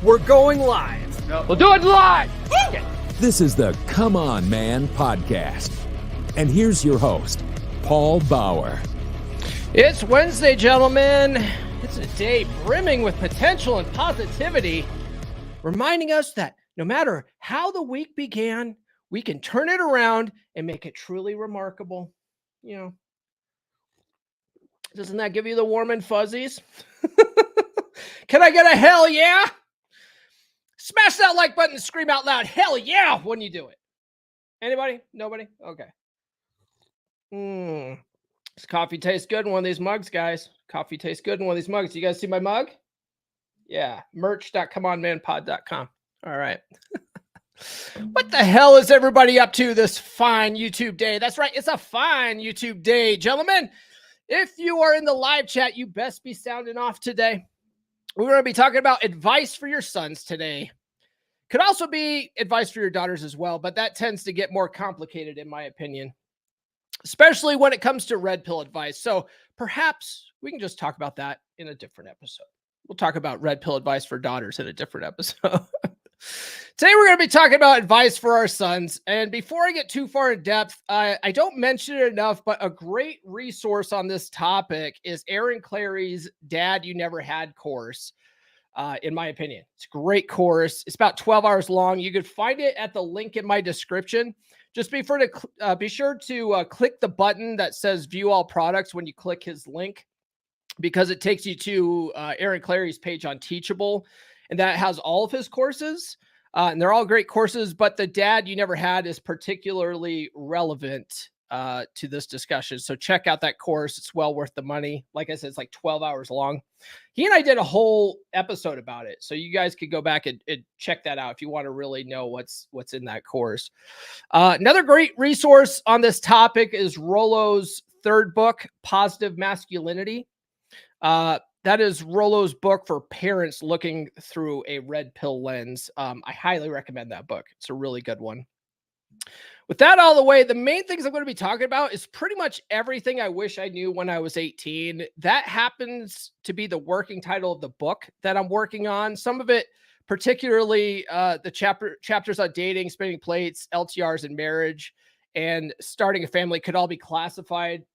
We're going live. No. We'll do it live. This is the Come On Man podcast. And here's your host, Paul Bauer. It's Wednesday, gentlemen. It's a day brimming with potential and positivity, reminding us that no matter how the week began, we can turn it around and make it truly remarkable. You know, doesn't that give you the warm and fuzzies? Can I get a hell yeah? Smash that like button and scream out loud, hell yeah, when you do it. Anybody? Nobody? Okay. This coffee tastes good in one of these mugs, guys. Coffee tastes good in one of these mugs. You guys see my mug? Yeah. Merch.comeonmanpod.com. All right. What the hell is everybody up to this fine YouTube day? That's right. It's a fine YouTube day, gentlemen. If you are in the live chat, you best be sounding off today. We're going to be talking about advice for your sons today. Could also be advice for your daughters as well, but that tends to get more complicated in my opinion, especially when it comes to red pill advice. So perhaps we can just talk about that in a different episode. We'll talk about red pill advice for daughters in a different episode. Today, we're going to be talking about advice for our sons. And before I get too far in depth, I don't mention it enough, but a great resource on this topic is Aaron Clarey's Dad You Never Had course, in my opinion. It's a great course. It's about 12 hours long. You could find it at the link in my description. Just be sure to click the button that says view all products when you click his link, because it takes you to Aaron Clarey's page on Teachable, and that has all of his courses. And they're all great courses, but the Dad You Never Had is particularly relevant to this discussion. So check out that course. It's well worth the money. Like I said, it's like 12 hours long. He and I did a whole episode about it. So you guys could go back and check that out if you want to really know what's in that course. Another great resource on this topic is Rollo's third book, Positive Masculinity. That is Rollo's book for parents looking through a red pill lens. I highly recommend that book. It's a really good one. With that out of the way, the main things I'm going to be talking about is pretty much everything I wish I knew when I was 18. That happens to be the working title of the book that I'm working on. Some of it, particularly the chapters on dating, spinning plates, LTRs and marriage, and starting a family could all be classified,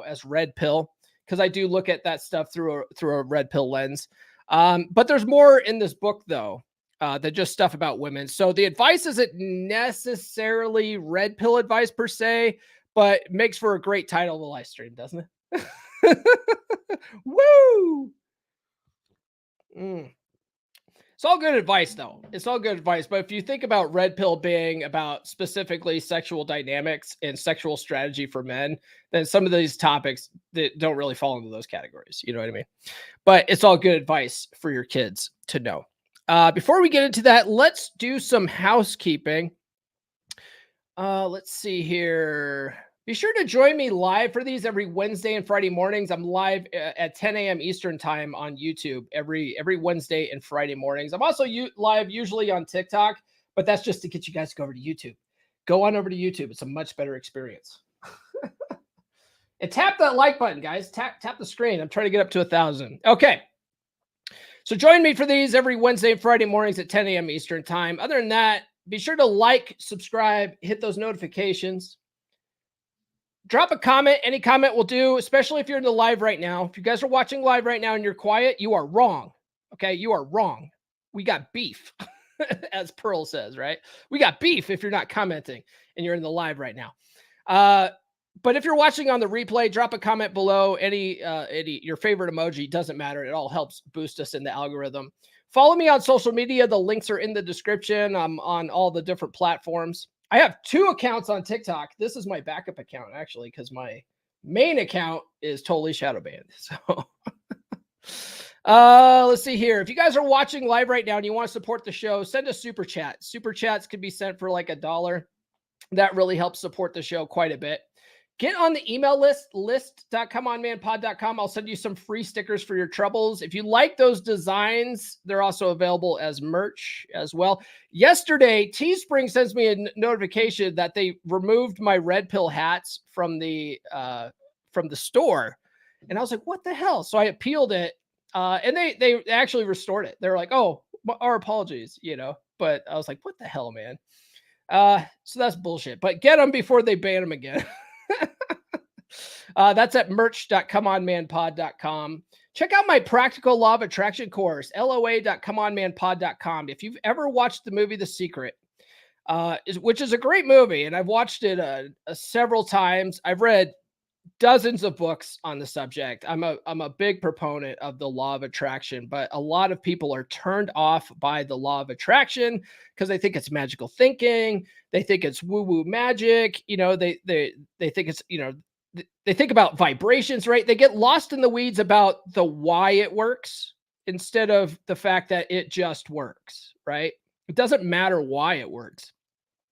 as red pill, because I do look at that stuff through a red pill lens. But there's more in this book, though, than just stuff about women. So the advice isn't necessarily red pill advice per se, but it makes for a great title of the live stream, doesn't it? Woo! It's all good advice, though. It's all good advice. But if you think about red pill being about specifically sexual dynamics and sexual strategy for men, then some of these topics that don't really fall into those categories. You know what I mean? But it's all good advice for your kids to know. Before we get into that, let's do some housekeeping. Let's see here. Be sure to join me live for these every Wednesday and Friday mornings. I'm live at 10 a.m. Eastern time on YouTube every Wednesday and Friday mornings. I'm also live usually on TikTok, but that's just to get you guys to go over to YouTube. Go on over to YouTube. It's a much better experience. And tap that like button, guys. Tap the screen. I'm trying to get up to 1,000. Okay. So join me for these every Wednesday and Friday mornings at 10 a.m. Eastern time. Other than that, be sure to like, subscribe, hit those notifications. Drop a comment. Any comment will do, especially if you're in the live right now. If you guys are watching live right now and you're quiet, you are wrong. Okay, you are wrong. We got beef, as Pearl says, right? We got beef if you're not commenting and you're in the live right now. But if you're watching on the replay, drop a comment below. Any your favorite emoji, doesn't matter. It all helps boost us in the algorithm. Follow me on social media. The links are in the description. I'm on all the different platforms. I have 2 accounts on TikTok. This is my backup account, actually, because my main account is totally shadow banned. So let's see here. If you guys are watching live right now and you want to support the show, send a super chat. Super chats can be sent for like $1. That really helps support the show quite a bit. Get on the email list.comeonmanpod.com. I'll send you some free stickers for your troubles. If you like those designs, they're also available as merch as well. Yesterday, Teespring sends me a notification that they removed my red pill hats from the store. And I was like, what the hell? So I appealed it. And they actually restored it. They're like, oh, our apologies, but I was like, what the hell, man? So that's bullshit, but get them before they ban them again. That's at merch.comeonmanpod.com. Check out my practical law of attraction course, loa.comeonmanpod.com. If you've ever watched the movie The Secret, which is a great movie, and I've watched it several times. I've read dozens of books on the subject. I'm a big proponent of the law of attraction, but a lot of people are turned off by the law of attraction because they think it's magical thinking. They think it's woo-woo magic. They think it's, they think about vibrations, right? They get lost in the weeds about the why it works instead of the fact that it just works, right? It doesn't matter why it works.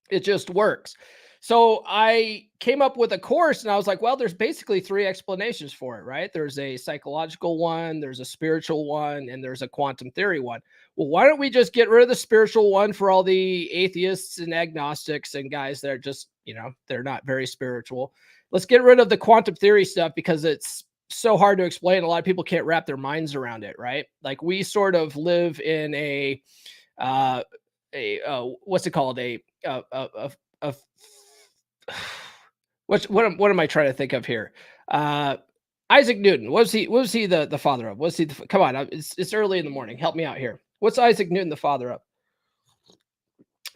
It just works. So I came up with a course and I was like, well, there's basically 3 explanations for it, right? There's a psychological one, there's a spiritual one, and there's a quantum theory one. Well, why don't we just get rid of the spiritual one for all the atheists and agnostics and guys that are just, they're not very spiritual. Let's get rid of the quantum theory stuff because it's so hard to explain. A lot of people can't wrap their minds around it, right? Like we sort of live in what's it called? What am I trying to think of here? Isaac Newton. What was he the father of? Come on, it's early in the morning. Help me out here. What's Isaac Newton the father of?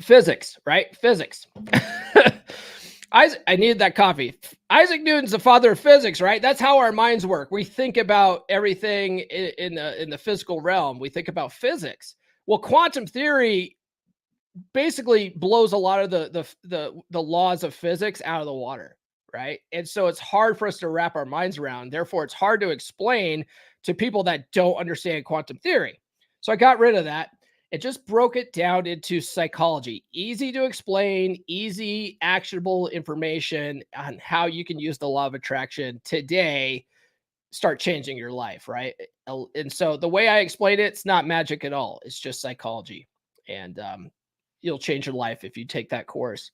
Physics, right? Physics. I needed that coffee. Isaac Newton's the father of physics, right? That's how our minds work. We think about everything in the physical realm. We think about physics. Well, quantum theory basically blows a lot of the laws of physics out of the water, right? And so it's hard for us to wrap our minds around. Therefore, it's hard to explain to people that don't understand quantum theory. So I got rid of that. It just broke it down into psychology. Easy to explain, easy, actionable information on how you can use the law of attraction today, start changing your life, right? And so the way I explain it, it's not magic at all. It's just psychology. And you'll change your life if you take that course.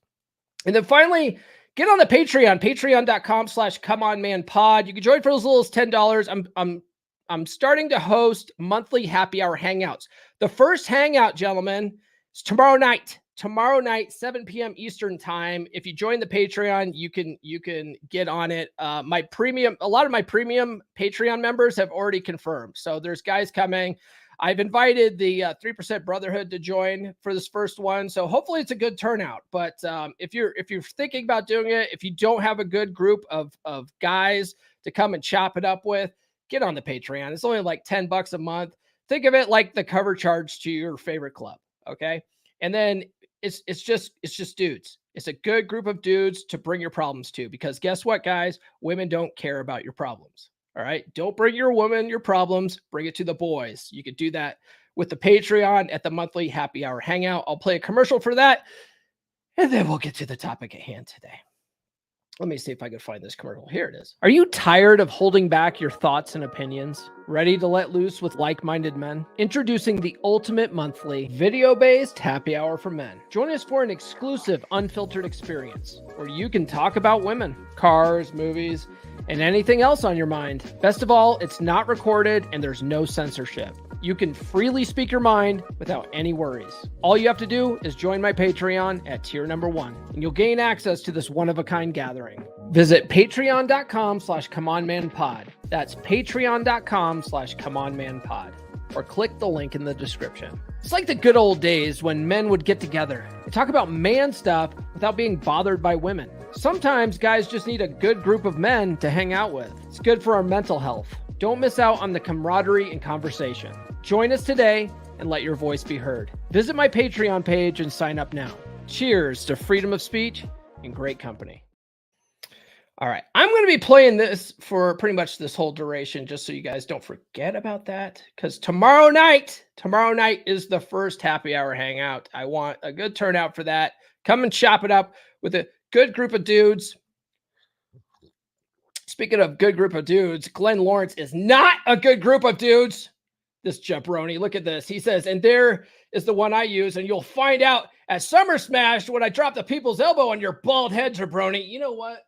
And then finally, get on the Patreon, patreon.com/comeonmanpod. You can join for as little as $10. I'm starting to host monthly happy hour hangouts. The first hangout, gentlemen, is tomorrow night, 7 p.m. Eastern time. If you join the Patreon, you can get on it. A lot of my premium Patreon members have already confirmed. So there's guys coming. I've invited the 3% Brotherhood to join for this first one. So hopefully it's a good turnout. But if you're thinking about doing it, if you don't have a good group of guys to come and chop it up with, get on the Patreon. It's only like $10 a month. Think of it like the cover charge to your favorite club. Okay. And then it's just dudes. It's a good group of dudes to bring your problems to, because guess what, guys? Women don't care about your problems. All right. Don't bring your woman your problems. Bring it to the boys. You could do that with the Patreon at the monthly happy hour hangout. I'll play a commercial for that. And then we'll get to the topic at hand today. Let me see if I can find this commercial. Here it is. Are you tired of holding back your thoughts and opinions? Ready to let loose with like-minded men? Introducing the ultimate monthly video-based happy hour for men. Join us for an exclusive, unfiltered experience where you can talk about women, cars, movies, and anything else on your mind. Best of all, it's not recorded and there's no censorship. You can freely speak your mind without any worries. All you have to do is join my Patreon at tier number 1, and you'll gain access to this one-of-a-kind gathering. Visit patreon.com/comeonmanpod. That's patreon.com/comeonmanpod. Or click the link in the description. It's like the good old days when men would get together and talk about man stuff without being bothered by women. Sometimes guys just need a good group of men to hang out with. It's good for our mental health. Don't miss out on the camaraderie and conversation. Join us today and let your voice be heard. Visit my Patreon page and sign up now. Cheers to freedom of speech and great company. All right, I'm going to be playing this for pretty much this whole duration, just so you guys don't forget about that, because tomorrow night is the first happy hour hangout. I want a good turnout for that. Come and chop it up with a good group of dudes. Speaking of good group of dudes, Glenn Lawrence is not a good group of dudes. This jabroni, look at this. He says, and there is the one I use, and you'll find out at Summer Smash when I drop the people's elbow on your bald head, jabroni. You know what?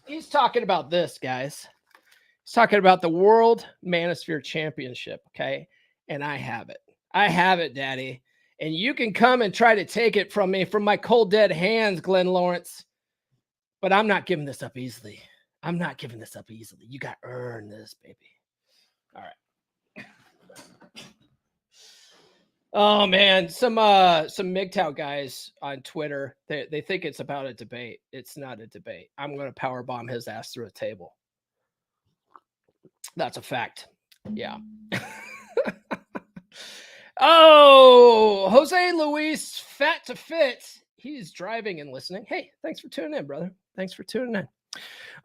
He's talking about this, guys. It's talking about the World Manosphere Championship, okay? And I have it. I have it, Daddy. And you can come and try to take it from me, from my cold, dead hands, Glenn Lawrence. But I'm not giving this up easily. I'm not giving this up easily. You got to earn this, baby. All right. Oh man, some MGTOW guys on Twitter, they think it's about a debate. It's not a debate. I'm going to power bomb his ass through a table. That's a fact. Yeah. Oh, Jose Luis Fat to Fit. He's driving and listening. Hey, thanks for tuning in, brother. Thanks for tuning in.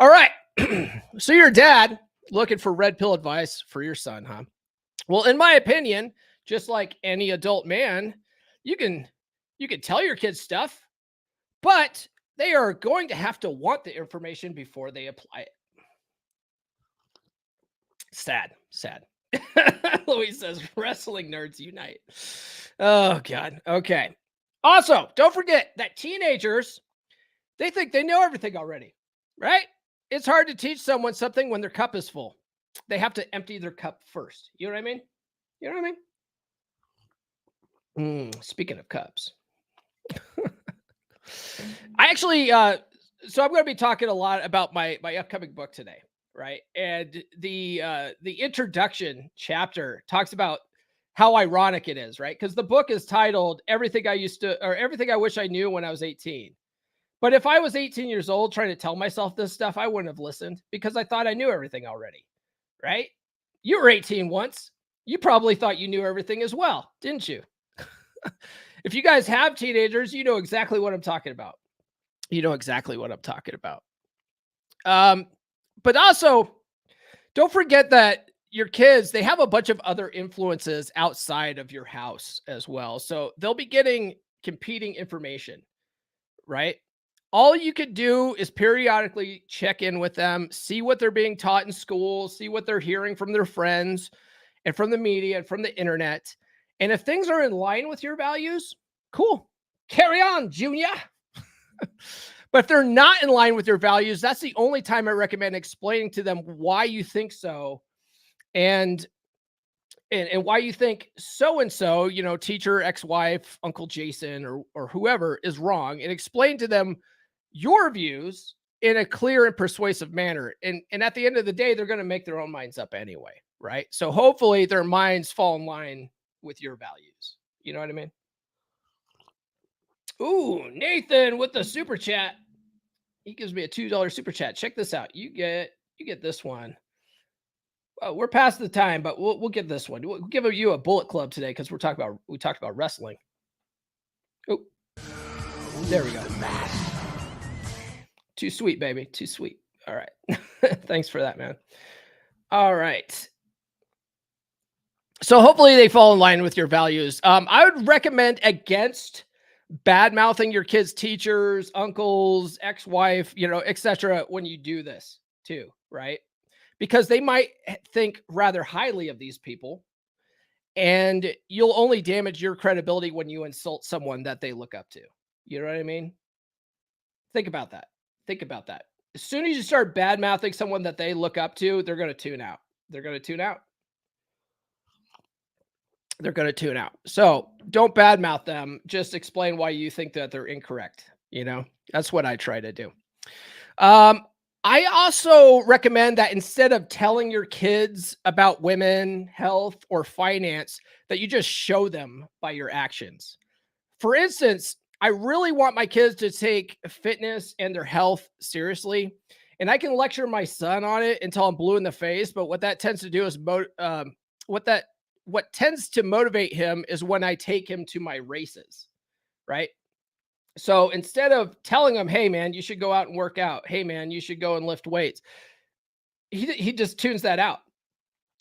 All right. So your dad looking for red pill advice for your son, huh? Well, in my opinion, just like any adult man, you can tell your kids stuff, but they are going to have to want the information before they apply it. Sad. Louis says, wrestling nerds unite. Oh, God. Okay. Also, don't forget that teenagers, they think they know everything already, right? It's hard to teach someone something when their cup is full. They have to empty their cup first. You know what I mean? You know what I mean? Speaking of cups. I actually, so I'm going to be talking a lot about my upcoming book today, right? And the introduction chapter talks about how ironic it is, right? Because the book is titled Everything I Wish I Knew When I Was 18. But if I was 18 years old trying to tell myself this stuff, I wouldn't have listened because I thought I knew everything already, right? You were 18 once. You probably thought you knew everything as well, didn't you? If you guys have teenagers, you know exactly what I'm talking about. You know exactly what I'm talking about. But also, don't forget that your kids, they have a bunch of other influences outside of your house as well. So they'll be getting competing information, right? All you could do is periodically check in with them, see what they're being taught in school, see what they're hearing from their friends and from the media and from the internet. And if things are in line with your values, cool. Carry on, Junior. But if they're not in line with your values, that's the only time I recommend explaining to them why you think so and why you think so-and-so, you know, teacher, ex-wife, Uncle Jason, or whoever is wrong, and explain to them your views in a clear and persuasive manner. And at the end of the day, they're going to make their own minds up anyway, right? So hopefully their minds fall in line with your values. You know what I mean? Ooh, Nathan with the super chat. He gives me a $2 super chat. Check this out. You get this one. Well, we're past the time, but we'll get this one. We'll give you a bullet club today because we talked about wrestling. Oh, there we go. Too sweet, baby. Too sweet. All right. Thanks for that, man. All right. So hopefully they fall in line with your values. I would recommend against bad mouthing your kids' teachers, uncles, ex-wife, you know, etc. when you do this too, right? Because they might think rather highly of these people, and you'll only damage your credibility when you insult someone that they look up to. You know what I mean? Think about that. Think about that. As soon as you start bad mouthing someone that they look up to, they're going to tune out. They're going to tune out. They're going to tune out. So don't badmouth them. Just explain why you think that they're incorrect. You know, that's what I try to do. I also recommend that instead of telling your kids about women, health, or finance, that you just show them by your actions. For instance, I really want my kids to take fitness and their health seriously. And I can lecture my son on it until I'm blue in the face. But what that tends to do is what tends to motivate him is when I take him to my races, right? So instead of telling him, hey, man, you should go out and work out. Hey, man, you should go and lift weights. He just tunes that out.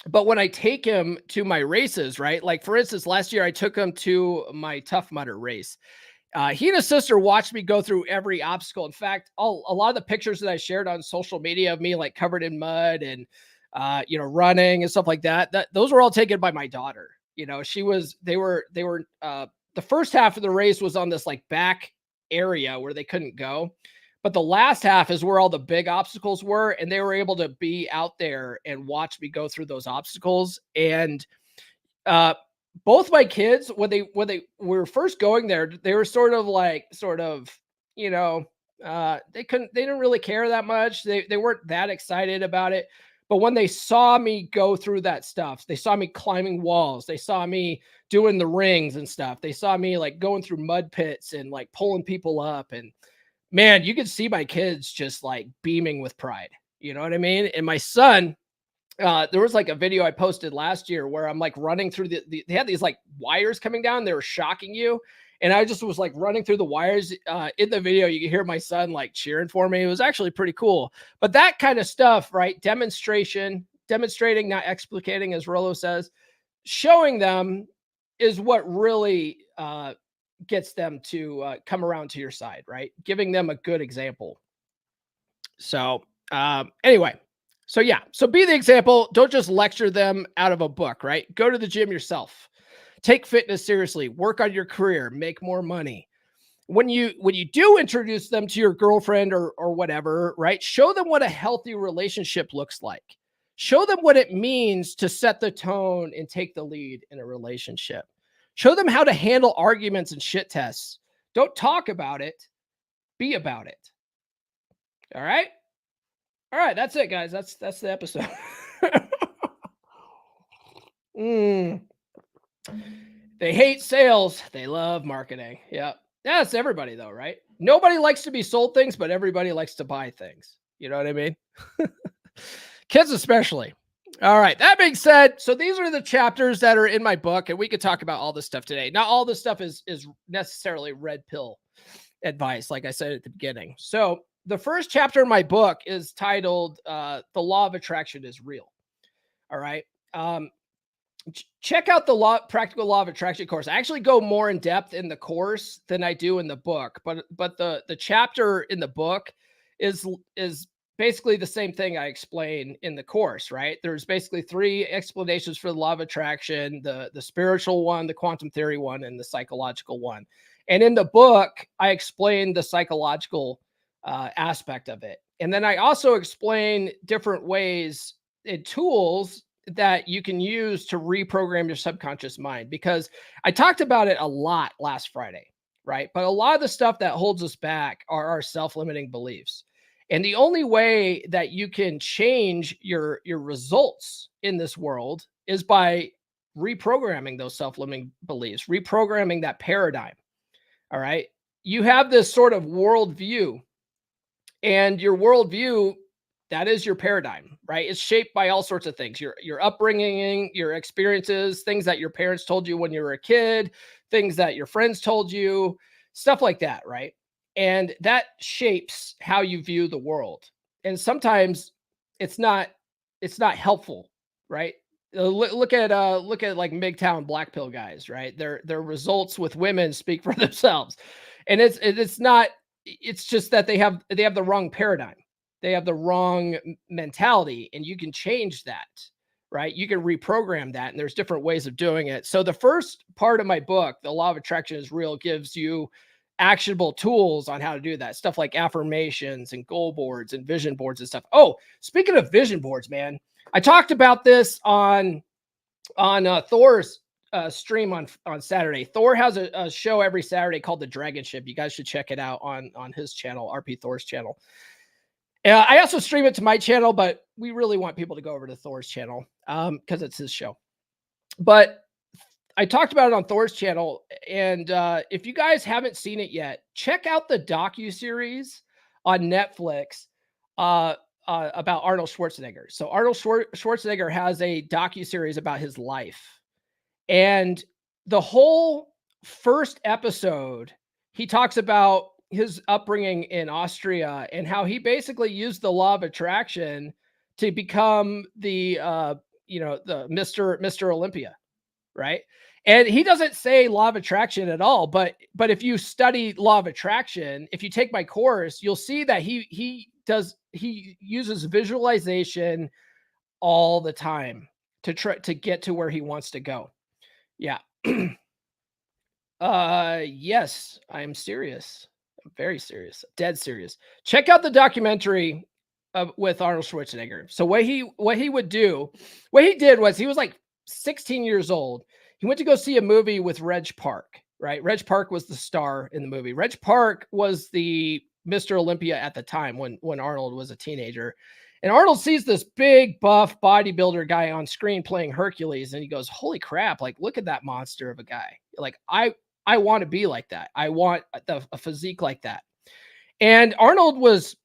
But when I take him to my races, right? Like, for instance, last year I took him to my Tough Mudder race. He and his sister watched me go through every obstacle. In fact, a lot of the pictures that I shared on social media of me like covered in mud and you know, running and stuff like that, those were all taken by my daughter. You know, they were the first half of the race was on this like back area where they couldn't go. But the last half is where all the big obstacles were, and they were able to be out there and watch me go through those obstacles. And both my kids, when they were first going there, they were sort of, you know, they didn't really care that much. They weren't that excited about it. But when they saw me go through that stuff, they saw me climbing walls, they saw me doing the rings and stuff. They saw me like going through mud pits and like pulling people up. And man, you could see my kids just like beaming with pride. You know what I mean? And my son, there was like a video I posted last year where I'm like running through they had these like wires coming down. They were shocking you. And I just was like running through the wires. In the video, you can hear my son like cheering for me. It was actually pretty cool. But that kind of stuff, right? Demonstrating, not explicating, as Rollo says, showing them is what really gets them to come around to your side, right? Giving them a good example. So anyway, so yeah, so be the example. Don't just lecture them out of a book, right? Go to the gym yourself. Take fitness seriously. Work on your career. Make more money. When you do introduce them to your girlfriend or whatever, right? Show them what a healthy relationship looks like. Show them what it means to set the tone and take the lead in a relationship. Show them how to handle arguments and shit tests. Don't talk about it. Be about it. All right? All right, that's it, guys. That's the episode. They hate sales. They love marketing. Yeah. That's everybody though, right? Nobody likes to be sold things, but everybody likes to buy things. You know what I mean? Kids especially. All right. That being said, so these are the chapters that are in my book, and we could talk about all this stuff today. Not all this stuff is necessarily red pill advice, like I said at the beginning. So the first chapter in my book is titled The Law of Attraction is Real. All right. Check out the Practical Law of Attraction course. I actually go more in depth in the course than I do in the book, but the chapter in the book is basically the same thing I explain in the course, right? There's basically 3 explanations for the law of attraction, the spiritual one, the quantum theory one, and the psychological one. And in the book, I explain the psychological aspect of it. And then I also explain different ways and tools that you can use to reprogram your subconscious mind, because I talked about it a lot last Friday, right? But a lot of the stuff that holds us back are our self-limiting beliefs. And the only way that you can change your results in this world is by reprogramming those self-limiting beliefs, reprogramming that paradigm. All right. You have this sort of worldview, and your worldview, that is your paradigm, right? It's shaped by all sorts of things, your upbringing, your experiences, things that your parents told you when you were a kid, things that your friends told you, stuff like that, right? And that shapes how you view the world. And sometimes it's not helpful, right? Look at like MGTOW black pill guys, right? Their results with women speak for themselves. And it's not, it's just that they have the wrong paradigm. They have the wrong mentality, and you can change that, right? You can reprogram that, and there's different ways of doing it. So the first part of my book, The Law of Attraction is Real, gives you actionable tools on how to do that. Stuff like affirmations and goal boards and vision boards and stuff. Oh, speaking of vision boards, man, I talked about this on Thor's stream on Saturday. Thor has a show every Saturday called The Dragon Ship. You guys should check it out on his channel, RP Thor's channel. I also stream it to my channel, but we really want people to go over to Thor's channel because it's his show. But I talked about it on Thor's channel, and if you guys haven't seen it yet, check out the docuseries on Netflix about Arnold Schwarzenegger. So Arnold Schwarzenegger has a docuseries about his life, and the whole first episode, he talks about his upbringing in Austria and how he basically used the law of attraction to become the the Mr. Olympia, right? And he doesn't say law of attraction at all, but if you study law of attraction, if you take my course, you'll see that he uses visualization all the time to try to get to where he wants to go. Yeah. Yes, I'm serious. very serious, dead serious. Check out the documentary with Arnold Schwarzenegger. So what he did was he was like 16 years old. He went to go see a movie with Reg Park, right? Reg Park was the star in the movie. Reg Park was the Mr. Olympia at the time when Arnold was a teenager. And Arnold sees this big buff bodybuilder guy on screen playing Hercules, and he goes, "Holy crap, like look at that monster of a guy. Like I want to be like that. I want a physique like that." And Arnold was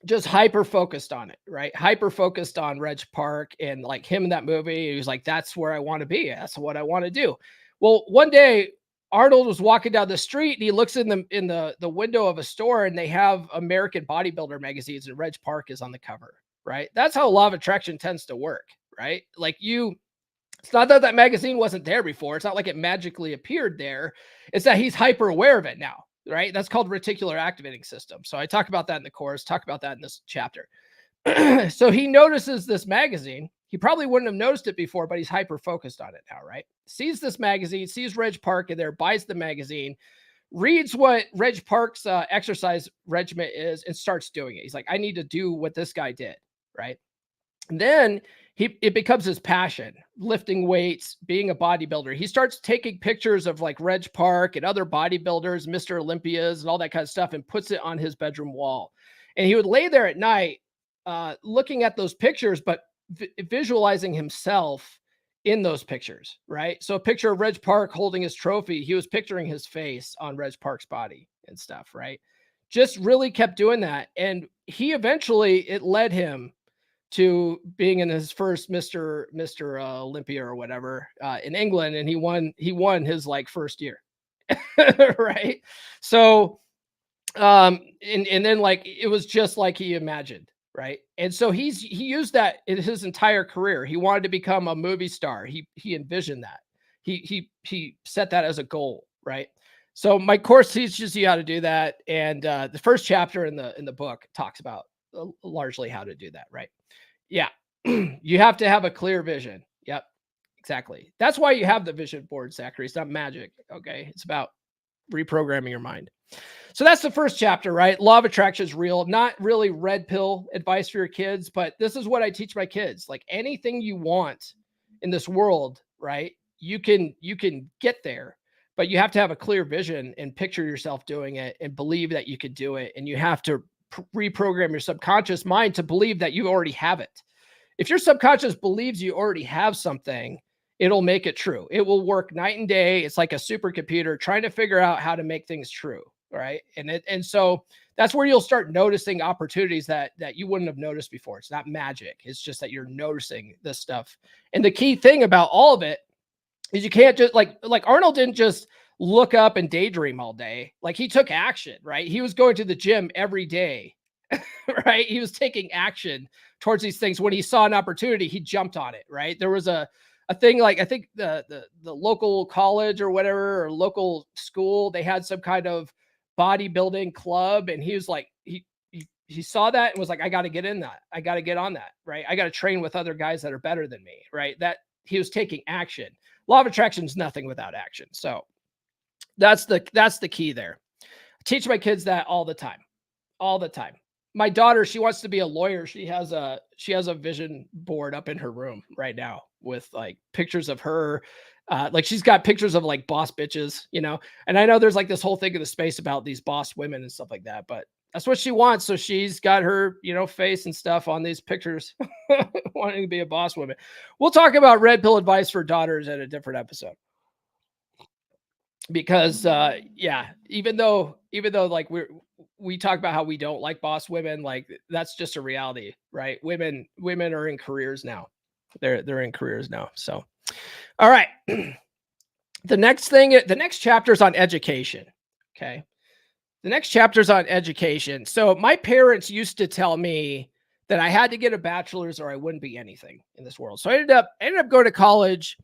just hyper focused on it, right? Hyper focused on Reg Park and like him in that movie. He was like, "That's where I want to be. That's what I want to do." Well, one day Arnold was walking down the street and he looks in the window of a store and they have American Bodybuilder magazines and Reg Park is on the cover, right? That's how law of attraction tends to work, right? Like it's not that magazine wasn't there before. It's not like it magically appeared there. It's that he's hyper aware of it now, right? That's called reticular activating system. So I talk about that in the course, talk about that in this chapter. So he notices this magazine. He probably wouldn't have noticed it before, but he's hyper focused on it now, right? Sees this magazine, sees Reg Park in there, buys the magazine, reads what Reg Park's exercise regimen is, and starts doing it. He's like, I need to do what this guy did, right? And then it becomes his passion, lifting weights, being a bodybuilder. He starts taking pictures of like Reg Park and other bodybuilders, Mr. Olympias, and all that kind of stuff, and puts it on his bedroom wall. And he would lay there at night, looking at those pictures, but visualizing himself in those pictures, right? So a picture of Reg Park holding his trophy, he was picturing his face on Reg Park's body and stuff, right? Just really kept doing that. And it led him to being in his first Mr. Olympia or whatever in England, and he won his like first year, right? So, and then like it was just like he imagined, right? And so he used that in his entire career. He wanted to become a movie star. He envisioned that. He set that as a goal, right? So my course teaches you how to do that, and the first chapter in the book talks about largely how to do that, right? Yeah. You have to have a clear vision. Yep. Exactly. That's why you have the vision board, Zachary. It's not magic. Okay. It's about reprogramming your mind. So that's the first chapter, right? Law of attraction is real. Not really red pill advice for your kids, but this is what I teach my kids. Like anything you want in this world, right? You can get there, but you have to have a clear vision and picture yourself doing it and believe that you could do it. And you have to reprogram your subconscious mind to believe that you already have it. If your subconscious believes you already have something, it'll make it true. It will work night and day. It's like a supercomputer trying to figure out how to make things true, right? And so that's where you'll start noticing opportunities that you wouldn't have noticed before. It's not magic. It's just that you're noticing this stuff. And the key thing about all of it is you can't just like Arnold didn't just look up and daydream all day. Like he took action, right? He was going to the gym every day, right? He was taking action towards these things. When he saw an opportunity, he jumped on it, right? There was a thing like, I think the local college or whatever, or local school, they had some kind of bodybuilding club. And he was like, he saw that and was like, I got to get in that. I got to get on that, right? I got to train with other guys that are better than me, right? That he was taking action. Law of attraction is nothing without action. So that's the key there. I teach my kids that all the time. My daughter, she wants to be a lawyer. She has a vision board up in her room right now with like pictures of her. Like she's got pictures of like boss bitches, you know, and I know there's like this whole thing in the space about these boss women and stuff like that, but that's what she wants. So she's got her, face and stuff on these pictures wanting to be a boss woman. We'll talk about red pill advice for daughters at a different episode. Because even though like we talk about how we don't like boss women, like that's just a reality, right? Women are in careers now. They're in careers now. So, all right. The next chapter is on education. Okay. The next chapter is on education. So my parents used to tell me that I had to get a bachelor's or I wouldn't be anything in this world. So I ended up going to college.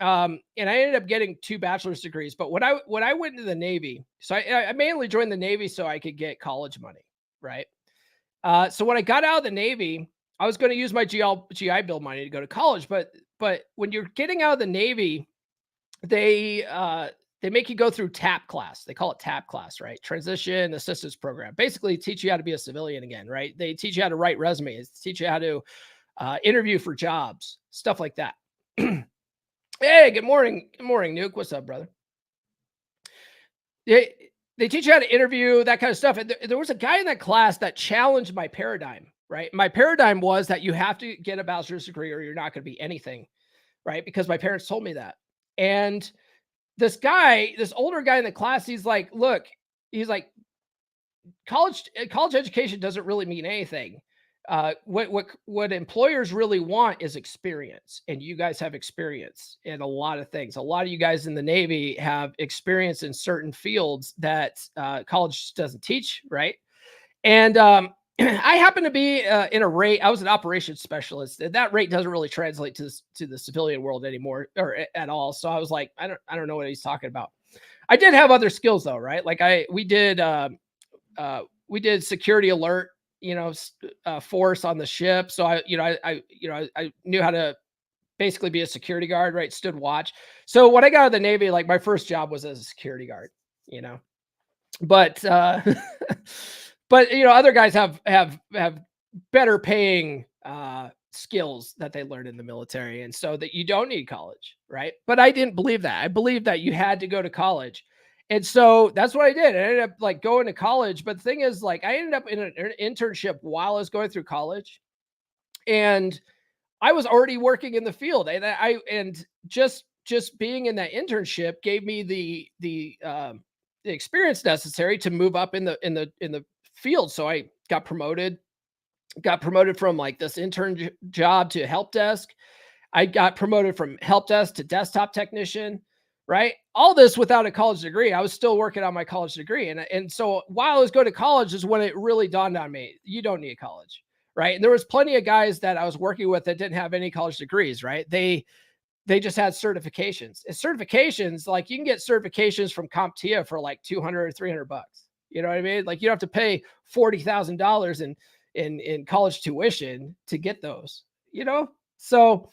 And I ended up getting 2 bachelor's degrees, but when I went into the Navy, so I mainly joined the Navy so I could get college money. Right. So when I got out of the Navy, I was going to use my GI Bill money to go to college. But when you're getting out of the Navy, they they make you go through TAP class. They call it TAP class, right? Transition Assistance Program. Basically teach you how to be a civilian again, right? They teach you how to write resumes, teach you how to interview for jobs, stuff like that. Hey, good morning. Good morning, Nuke. What's up, brother? They teach you how to interview, that kind of stuff. And there was a guy in that class that challenged my paradigm, right? My paradigm was that you have to get a bachelor's degree or you're not going to be anything, right? Because my parents told me that. And this guy, this older guy in the class, he's like, look, he's like, college education doesn't really mean anything. What employers really want is experience, and you guys have experience in a lot of things. A lot of you guys in the Navy have experience in certain fields that college doesn't teach, right? And I happen to be in a rate. I was an operations specialist. That rate doesn't really translate to the civilian world anymore, or at all. So I was like, I don't know what he's talking about. I did have other skills though, right? Like we did security alert, force on the ship. So I knew how to basically be a security guard, right? Stood watch. So when I got out of the Navy, like my first job was as a security guard, but, but other guys have better paying, skills that they learned in the military. And so that you don't need college. Right. But I didn't believe that. I believed that you had to go to college. And so that's what I did. I ended up like going to college. But the thing is, like, I ended up in an internship while I was going through college, and I was already working in the field. And just being in that internship gave me the experience necessary to move up in the field. So I got promoted from like this intern job to help desk. I got promoted from help desk to desktop technician, right? All this without a college degree. I was still working on my college degree. And so while I was going to college is when it really dawned on me, you don't need college, right? And there was plenty of guys that I was working with that didn't have any college degrees, right? They just had certifications. And certifications, like you can get certifications from CompTIA for like $200 or $300. You know what I mean? Like you don't have to pay $40,000 in college tuition to get those, So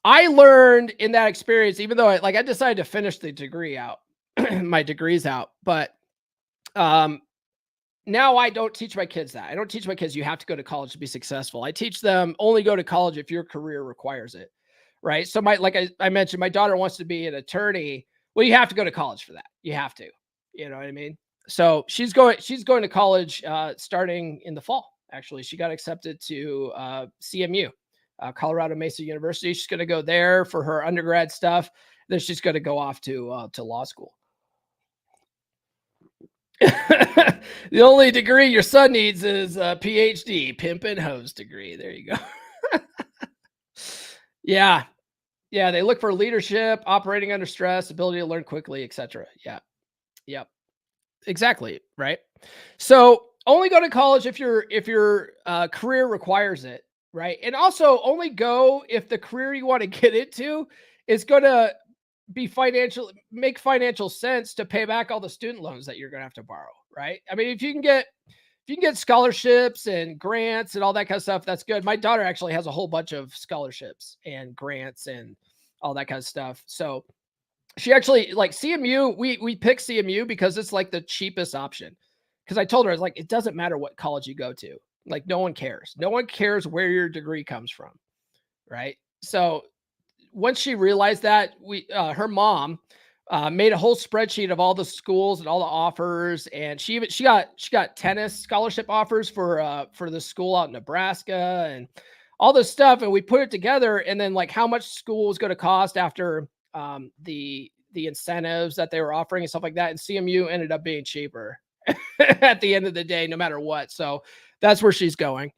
I learned in that experience, even though I decided to finish the degree out, my degrees out, but now I don't teach my kids that. I don't teach my kids you have to go to college to be successful. I teach them only go to college if your career requires it, right? So like I mentioned, my daughter wants to be an attorney. Well, you have to go to college for that. You have to, you know what I mean? So she's going to college starting in the fall. Actually, she got accepted to CMU, Colorado Mesa University. She's going to go there for her undergrad stuff. Then she's going to go off to law school. The only degree your son needs is a PhD, pimp and hose degree. There you go. Yeah. They look for leadership, operating under stress, ability to learn quickly, etc. Yeah. Yep. Exactly. Right. So only go to college if your career requires it. Right. And also only go if the career you want to get into is going to make financial sense to pay back all the student loans that you're going to have to borrow. Right. I mean, if you can get scholarships and grants and all that kind of stuff, that's good. My daughter actually has a whole bunch of scholarships and grants and all that kind of stuff. So she actually like CMU. We picked CMU because it's like the cheapest option. Because I told her, I was like, it doesn't matter what college you go to. Like, no one cares. No one cares where your degree comes from. Right. So once she realized that, her mom made a whole spreadsheet of all the schools and all the offers, and she got tennis scholarship offers for the school out in Nebraska and all this stuff, and we put it together, and then like how much school was going to cost after the incentives that they were offering and stuff like that, and CMU ended up being cheaper at the end of the day, no matter what. So that's where she's going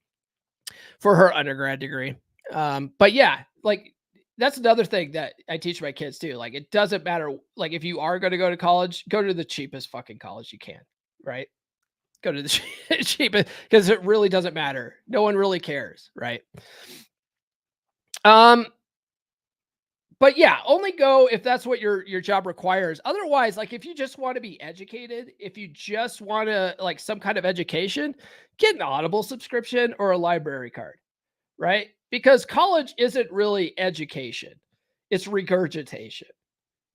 for her undergrad degree. But yeah, like that's another thing that I teach my kids too. Like, it doesn't matter. Like, if you are going to go to college, go to the cheapest fucking college you can, right? Go to the cheapest, because it really doesn't matter. No one really cares, right? But yeah, only go if that's what your job requires. Otherwise, like if you just want to be educated, if you just want to like some kind of education, get an Audible subscription or a library card, right? Because college isn't really education. It's regurgitation.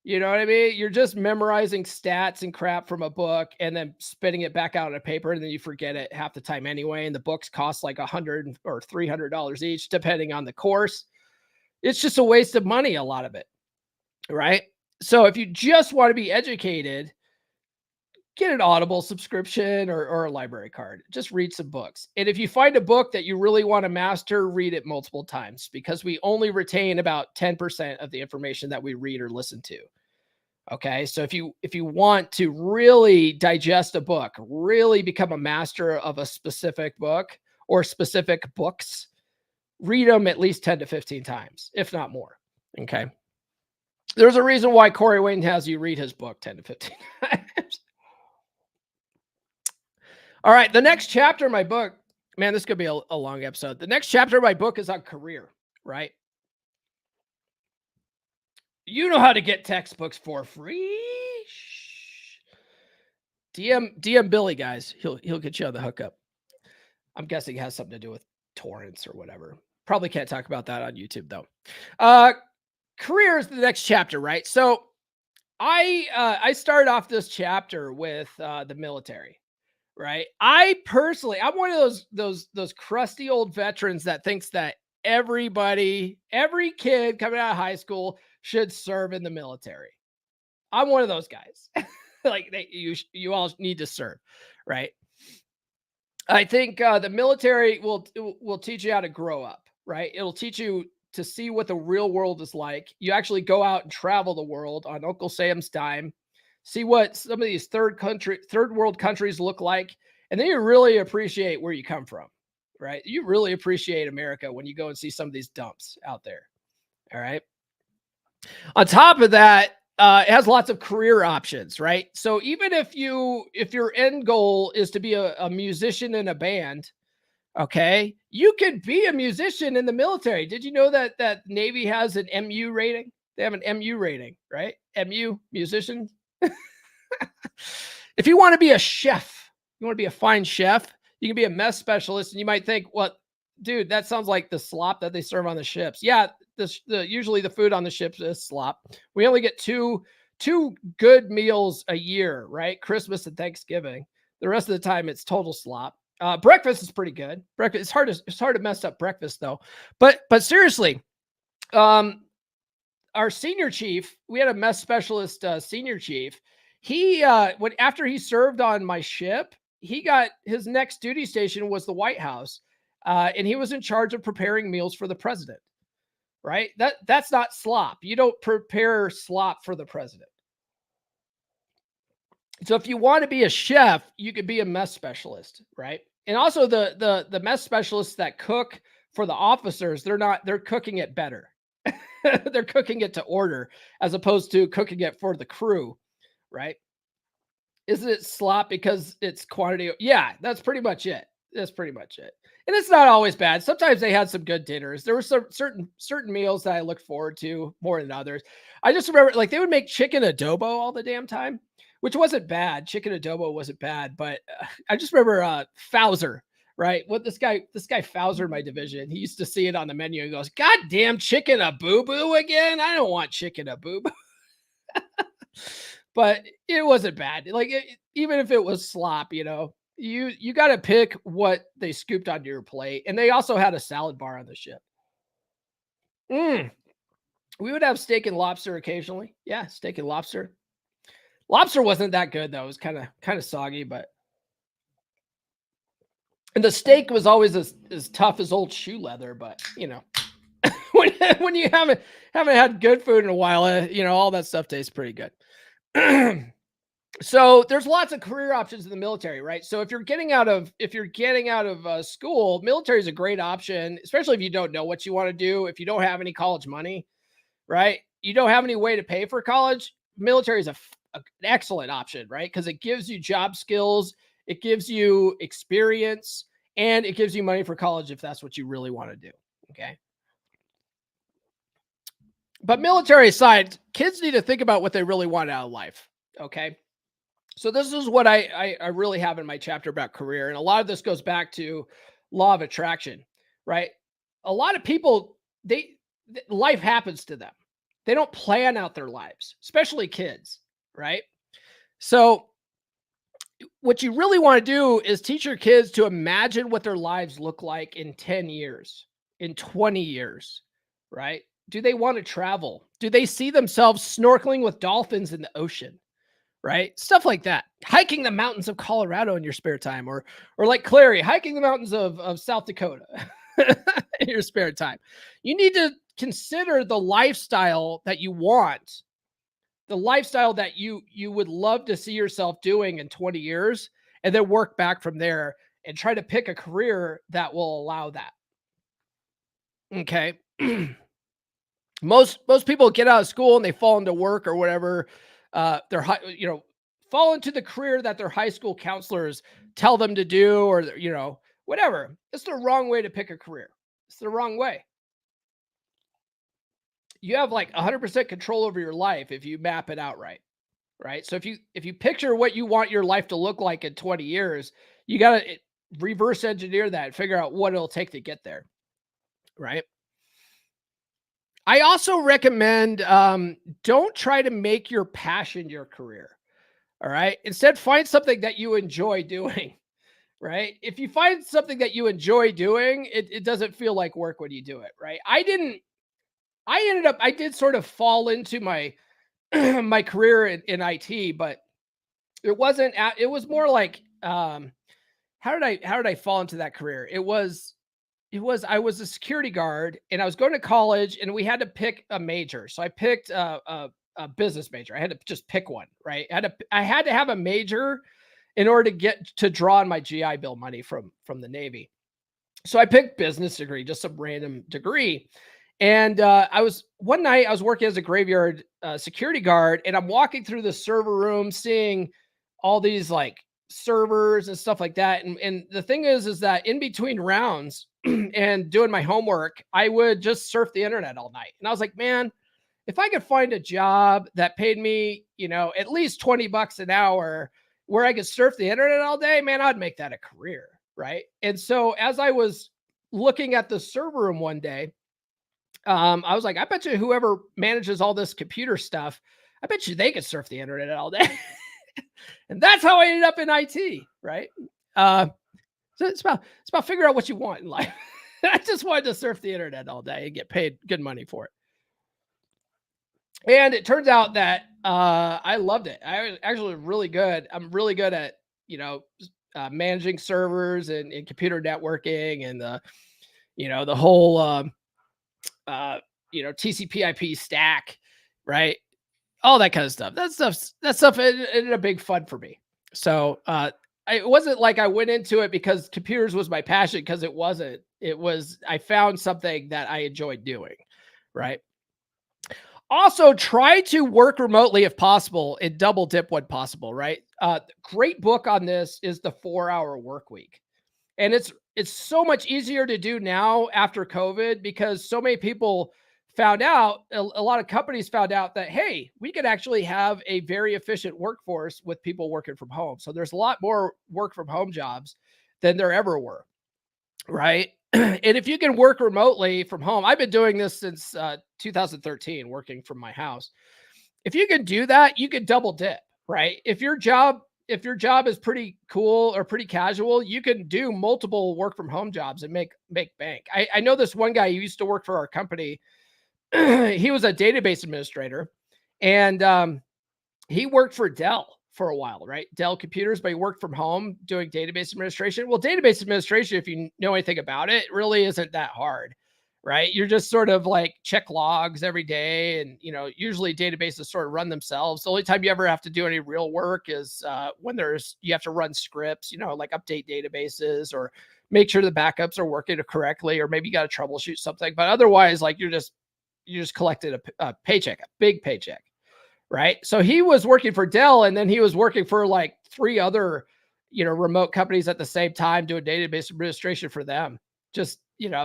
You know what I mean? You're just memorizing stats and crap from a book and then spitting it back out on a paper, and then you forget it half the time anyway. And the books cost like $100 or $300 each, depending on the course. It's just a waste of money, a lot of it, right? So if you just want to be educated, get an Audible subscription or a library card. Just read some books. And if you find a book that you really want to master, read it multiple times, because we only retain about 10% of the information that we read or listen to. Okay. So if you want to really digest a book, really become a master of a specific book or specific books, read them at least 10 to 15 times, if not more. Okay. There's a reason why Corey Wayne has you read his book 10 to 15 times. All right. The next chapter of my book, man, this could be a long episode. The next chapter of my book is on career, right? You know how to get textbooks for free. DM Billy, guys. He'll get you on the hookup. I'm guessing it has something to do with torrents or whatever. Probably can't talk about that on YouTube though. Career is the next chapter, right? So I started off this chapter with the military, right? I'm one of those crusty old veterans that thinks that every kid coming out of high school should serve in the military. I'm one of those guys. Like you all need to serve, right? I think the military will teach you how to grow up, right? It'll teach you to see what the real world is like. You actually go out and travel the world on Uncle Sam's dime, see what some of these third world countries look like, and then you really appreciate where you come from, right? You really appreciate America when you go and see some of these dumps out there. All right. On top of that, it has lots of career options, right? So even if your end goal is to be a musician in a band, okay, you could be a musician in the military. Did you know that Navy has an MU rating? They have an MU rating, right? MU, musician. If you want to be a chef, you want to be a fine chef, you can be a mess specialist. And you might think, well, dude, that sounds like the slop that they serve on the ships. Yeah, usually the food on the ships is slop. We only get two good meals a year, right? Christmas and Thanksgiving. The rest of the time, it's total slop. Breakfast is pretty good. Breakfast, it's hard to mess up breakfast though. But seriously, our senior chief, we had a mess specialist, senior chief. He after he served on my ship, he got his next duty station was the White House, and he was in charge of preparing meals for the president. Right? That's not slop. You don't prepare slop for the president. So if you want to be a chef, you could be a mess specialist, right? And also the mess specialists that cook for the officers, they're cooking it better. They're cooking it to order as opposed to cooking it for the crew, right? Isn't it slop because it's quantity? Yeah, that's pretty much it. That's pretty much it. And it's not always bad. Sometimes they had some good dinners. There were some certain meals that I looked forward to more than others. I just remember like they would make chicken adobo all the damn time, which wasn't bad. Chicken adobo wasn't bad, but I just remember Fauser, right? What this guy Fauser in my division, he used to see it on the menu and goes, "God damn, chicken a boo-boo again? I don't want chicken a boo-boo." But it wasn't bad. Like even if it was slop, you know, you got to pick what they scooped onto your plate. And they also had a salad bar on the ship. We would have steak and lobster occasionally. Yeah, steak and lobster. Lobster wasn't that good though. It was kind of soggy, and the steak was always as tough as old shoe leather. But you know, when you haven't had good food in a while, you know, all that stuff tastes pretty good. So there's lots of career options in the military, right? So if you're getting out of school, military is a great option, especially if you don't know what you want to do. If you don't have any college money, right? You don't have any way to pay for college. Military is an excellent option, right? Because it gives you job skills, it gives you experience, and it gives you money for college if that's what you really want to do. Okay. But military aside, kids need to think about what they really want out of life. Okay. So this is what I really have in my chapter about career. And a lot of this goes back to law of attraction, right? A lot of people, life happens to them. They don't plan out their lives, especially kids, right? So what you really want to do is teach your kids to imagine what their lives look like in 10 years, in 20 years, right? Do they want to travel? Do they see themselves snorkeling with dolphins in the ocean? Right? Stuff like that. Hiking the mountains of Colorado in your spare time, or like Clary, hiking the mountains of South Dakota in your spare time. You need to consider the lifestyle that you want, the lifestyle that you would love to see yourself doing in 20 years, and then work back from there and try to pick a career that will allow that. Okay. Most people get out of school and they fall into work or whatever. They're fall into the career that their high school counselors tell them to do, or whatever. It's the wrong way to pick a career. It's the wrong way. You have like 100% control over your life if you map it out right. Right. So if you picture what you want your life to look like in 20 years, you got to reverse engineer that and figure out what it'll take to get there. Right. I also recommend don't try to make your passion your career. All right. Instead, find something that you enjoy doing. Right. If you find something that you enjoy doing, it doesn't feel like work when you do it. Right. I did sort of fall into my my career in IT, but it was more like how did I fall into that career? I was a security guard and I was going to college and we had to pick a major. So I picked a business major. I had to just pick one, right? I had to have a major in order to get to draw on my GI Bill money from the Navy. So I picked business degree, just some random degree. And one night I was working as a graveyard security guard, and I'm walking through the server room, seeing all these like servers and stuff like that. And the thing is that in between rounds and doing my homework, I would just surf the internet all night. And I was like, man, if I could find a job that paid me, at least $20 an hour where I could surf the internet all day, man, I'd make that a career. Right. And so as I was looking at the server room one day, I was like, I bet you whoever manages all this computer stuff, I bet you they could surf the internet all day. And that's how I ended up in IT, right? So it's about figuring out what you want in life. I just wanted to surf the internet all day and get paid good money for it. And it turns out that I loved it. I was actually really good. I'm really good at, managing servers and computer networking and the whole TCP/IP stack, right? All that kind of stuff. That stuff ended up being fun for me. So it wasn't like I went into it because computers was my passion, because it wasn't. It was, I found something that I enjoyed doing, right? Also, try to work remotely if possible and double dip when possible, right? Great book on this is The 4-Hour Workweek. And it's so much easier to do now after COVID, because so many people found out, a lot of companies found out that, hey, we could actually have a very efficient workforce with people working from home. So there's a lot more work from home jobs than there ever were, right? And if you can work remotely from home, I've been doing this since 2013, working from my house. If you can do that, you can double dip, right? If your job is pretty cool or pretty casual, you can do multiple work from home jobs and make bank. I know this one guy who used to work for our company. He was a database administrator, and he worked for Dell for a while, right? Dell computers, but he worked from home doing database administration. Well, database administration, if you know anything about it, really isn't that hard, right? You're just sort of like check logs every day. And, usually databases sort of run themselves. The only time you ever have to do any real work is when you have to run scripts, like update databases or make sure the backups are working correctly, or maybe you got to troubleshoot something. But otherwise, like you just collected a paycheck, a big paycheck, right? So he was working for Dell, and then he was working for like 3 other, remote companies at the same time, doing database administration for them. Just,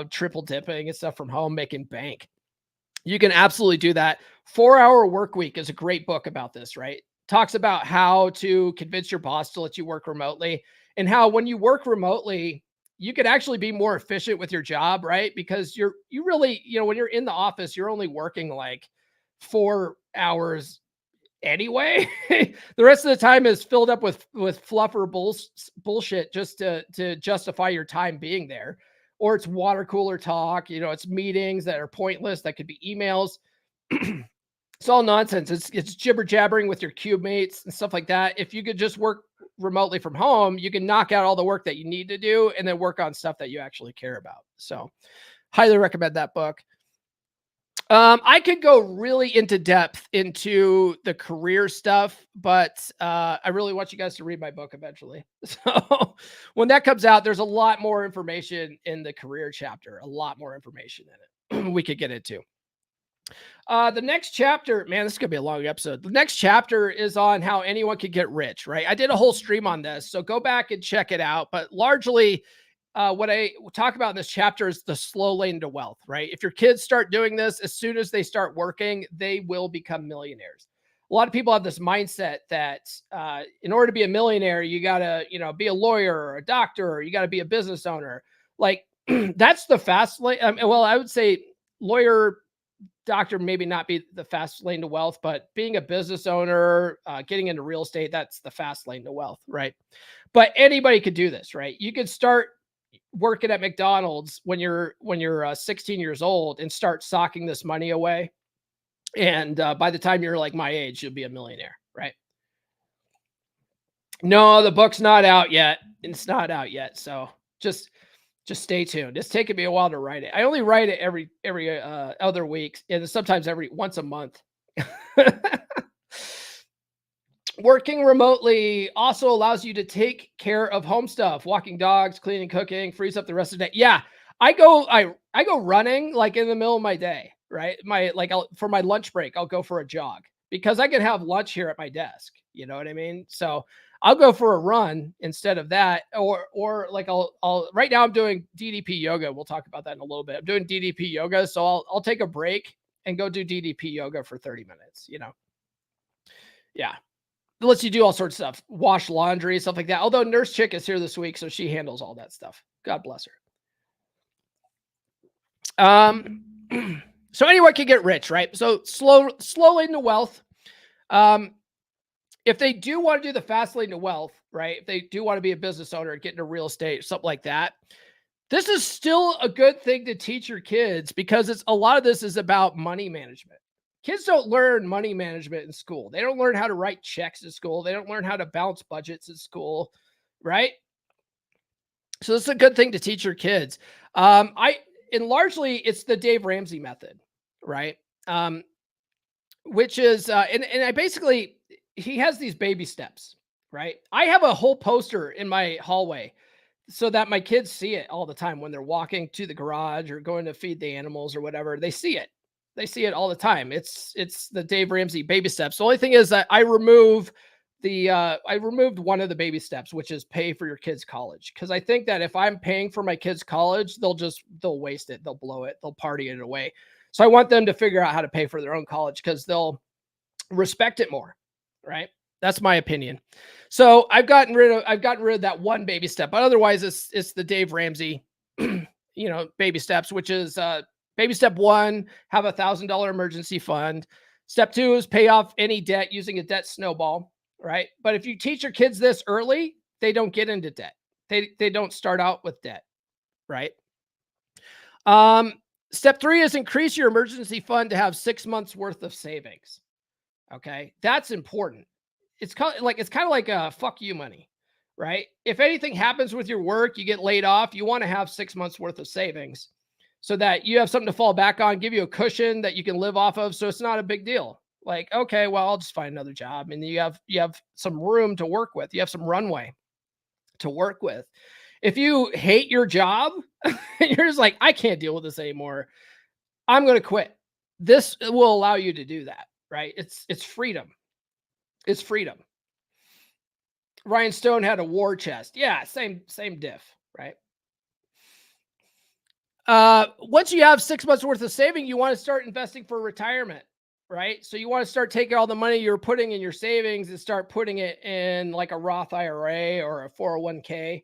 triple dipping and stuff from home, making bank. You can absolutely do that. 4-Hour Workweek is a great book about this, right? Talks about how to convince your boss to let you work remotely, and how when you work remotely, you could actually be more efficient with your job, right? Because you really, when you're in the office, you're only working like 4 hours anyway. The rest of the time is filled up with fluffer bullshit just to justify your time being there. Or it's water cooler talk, it's meetings that are pointless, that could be emails. It's all nonsense. It's jibber jabbering with your cube mates and stuff like that. If you could just work remotely from home, you can knock out all the work that you need to do and then work on stuff that you actually care about. So highly recommend that book. I could go really into depth into the career stuff, but I really want you guys to read my book eventually. So when that comes out, there's a lot more information in the career chapter, a lot more information in it we could get into. The next chapter, man, this is going to be a long episode. The next chapter is on how anyone can get rich, right? I did a whole stream on this, so go back and check it out. But largely, what I talk about in this chapter is the slow lane to wealth, right? If your kids start doing this, as soon as they start working, they will become millionaires. A lot of people have this mindset that in order to be a millionaire, you got to, be a lawyer or a doctor, or you got to be a business owner. Like that's the fast lane. Well, I would say lawyer, doctor, maybe not be the fast lane to wealth, but being a business owner, getting into real estate, that's the fast lane to wealth, right? But anybody could do this, right? You could start working at McDonald's when you're 16 years old and start socking this money away. And by the time you're like my age, you'll be a millionaire, right? No, the book's not out yet. It's not out yet. So just stay tuned. It's taken me a while to write it. I only write it every other week, and sometimes once a month. Working remotely also allows you to take care of home stuff, walking dogs, cleaning, cooking, frees up the rest of the day. Yeah, I go running like in the middle of my day, right? For my lunch break, I'll go for a jog because I can have lunch here at my desk. You know what I mean? So I'll go for a run instead of that, or like I'll right now I'm doing DDP yoga. We'll talk about that in a little bit. I'm doing DDP yoga, so I'll take a break and go do DDP yoga for 30 minutes. Yeah. It lets you do all sorts of stuff, wash laundry, stuff like that. Although Nurse Chick is here this week, so she handles all that stuff. God bless her. So anyone can get rich, right? So slowly into wealth. If they do want to do the fast lane to wealth, right? If they do want to be a business owner, get into real estate, something like that, this is still a good thing to teach your kids because a lot of this is about money management. Kids don't learn money management in school. They don't learn how to write checks in school. They don't learn how to balance budgets in school, right? So this is a good thing to teach your kids. Largely it's the Dave Ramsey method, right? Which is, and I basically, he has these baby steps, right? I have a whole poster in my hallway so that my kids see it all the time when they're walking to the garage or going to feed the animals or whatever. They see it. They see it all the time. It's the Dave Ramsey baby steps. The only thing is that I removed one of the baby steps, which is pay for your kids' college. Cause I think that if I'm paying for my kids' college, they'll waste it. They'll blow it. They'll party it away. So I want them to figure out how to pay for their own college because they'll respect it more. Right. That's my opinion. So I've gotten rid of that one baby step, but otherwise it's the Dave Ramsey, baby steps, which is, baby step 1, have $1,000 emergency fund. Step 2 is pay off any debt using a debt snowball, right? But if you teach your kids this early, they don't get into debt. They don't start out with debt, right? Step 3 is increase your emergency fund to have 6 months worth of savings. Okay, that's important. It's kind of like a fuck you money, right? If anything happens with your work, you get laid off, you want to have 6 months worth of savings so that you have something to fall back on, give you a cushion that you can live off of. So it's not a big deal. Like, okay, well, I'll just find another job. And you have some room to work with. You have some runway to work with. If you hate your job, you're just like, I can't deal with this anymore. I'm going to quit. This will allow you to do that, right? It's freedom. It's freedom. Ryan Stone had a war chest. Yeah, same diff, right? Once you have 6 months worth of saving, you want to start investing for retirement, right? So you want to start taking all the money you're putting in your savings and start putting it in like a Roth IRA or a 401k,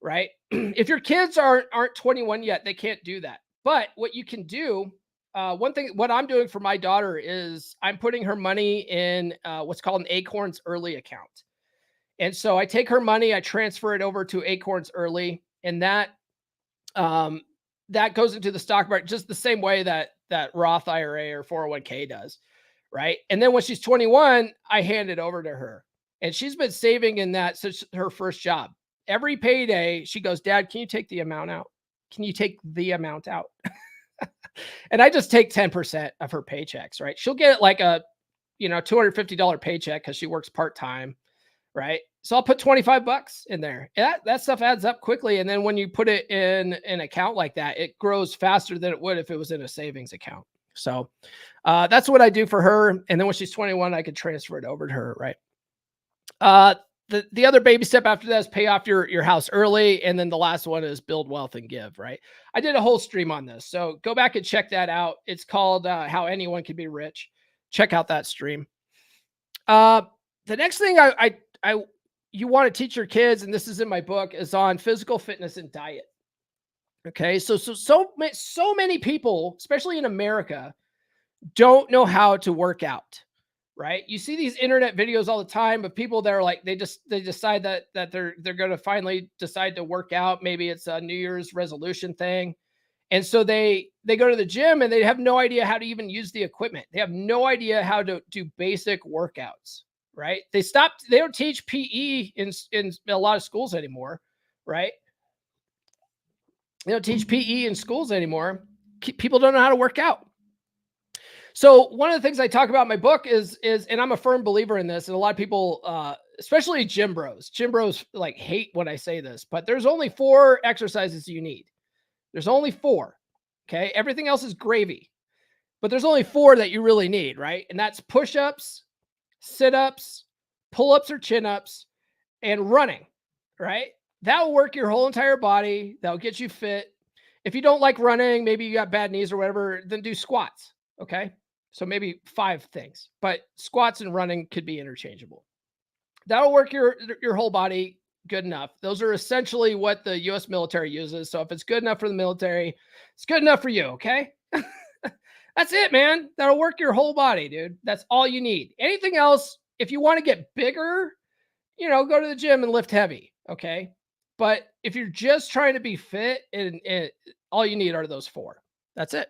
right? If your kids aren't 21 yet, they can't do that. But what you can do one thing, what I'm doing for my daughter is I'm putting her money in what's called an Acorns Early account. And so I take her money, I transfer it over to Acorns Early, and that goes into the stock market just the same way that Roth IRA or 401k does, right? And then when she's 21, I hand it over to her. And she's been saving in that since her first job. Every payday, she goes, "Dad, can you take the amount out? Can you take the amount out?" And I just take 10% of her paychecks, right? She'll get like a, $250 paycheck because she works part-time, right? So I'll put $25 in there. That stuff adds up quickly. And then when you put it in an account like that, it grows faster than it would if it was in a savings account. So that's what I do for her. And then when she's 21, I could transfer it over to her, right? The other baby step after that is pay off your house early. And then the last one is build wealth and give, right? I did a whole stream on this. So go back and check that out. It's called How Anyone Can Be Rich. Check out that stream. The next thing you want to teach your kids, and this is in my book, is on physical fitness and diet. Okay. So many people, especially in America, don't know how to work out. Right? You see these internet videos all the time of people that are like, they decide that they're going to finally decide to work out. Maybe it's a New Year's resolution thing. And so they go to the gym and they have no idea how to even use the equipment. They have no idea how to do basic workouts, right? They don't teach PE in a lot of schools anymore, right? They don't teach PE in schools anymore. People don't know how to work out. So one of the things I talk about in my book is, and I'm a firm believer in this, and a lot of people, especially gym bros like hate when I say this, but there's only 4 exercises you need. There's only 4. Okay. Everything else is gravy, but there's only 4 that you really need. Right. And that's push-ups, sit-ups, pull-ups or chin-ups, and running. Right. That will work your whole entire body. That'll get you fit. If you don't like running, maybe you got bad knees or whatever, then do squats. Okay. So maybe 5 things, but squats and running could be interchangeable. That'll work your whole body good enough. Those are essentially what the U.S. military uses. So if it's good enough for the military, it's good enough for you. Okay. That's it, man. That'll work your whole body, dude. That's all you need. Anything else, if you want to get bigger, go to the gym and lift heavy. Okay. But if you're just trying to be fit, and all you need are those 4. That's it.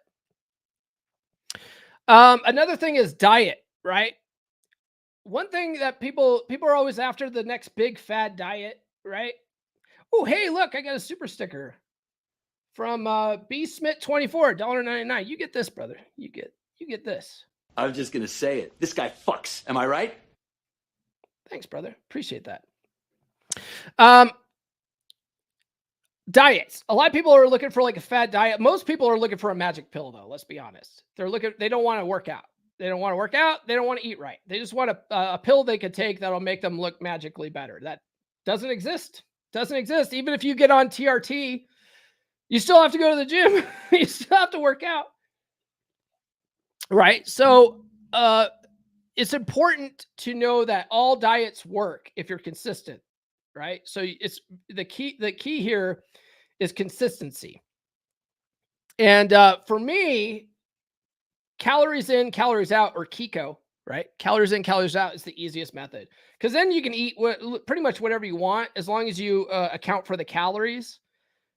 Another thing is diet, right? One thing that people are always after the next big fad diet, right? Oh, hey, look, I got a super sticker from B Smith 24, $1.99. You get this, brother. You get this. I was just gonna say it. This guy fucks. Am I right? Thanks, brother. Appreciate that. Diets. A lot of people are looking for like a fad diet. Most people are looking for a magic pill, though. Let's be honest. They don't want to work out. They don't want to work out. They don't want to eat right. They just want a pill they could take that'll make them look magically better. That doesn't exist. Doesn't exist. Even if you get on TRT, you still have to go to the gym. You still have to work out. Right. So it's important to know that all diets work if you're consistent. Right. So it's the key here is consistency. And for me, calories in, calories out, or Kiko, right? Calories in, calories out is the easiest method, because then you can eat pretty much whatever you want as long as you account for the calories,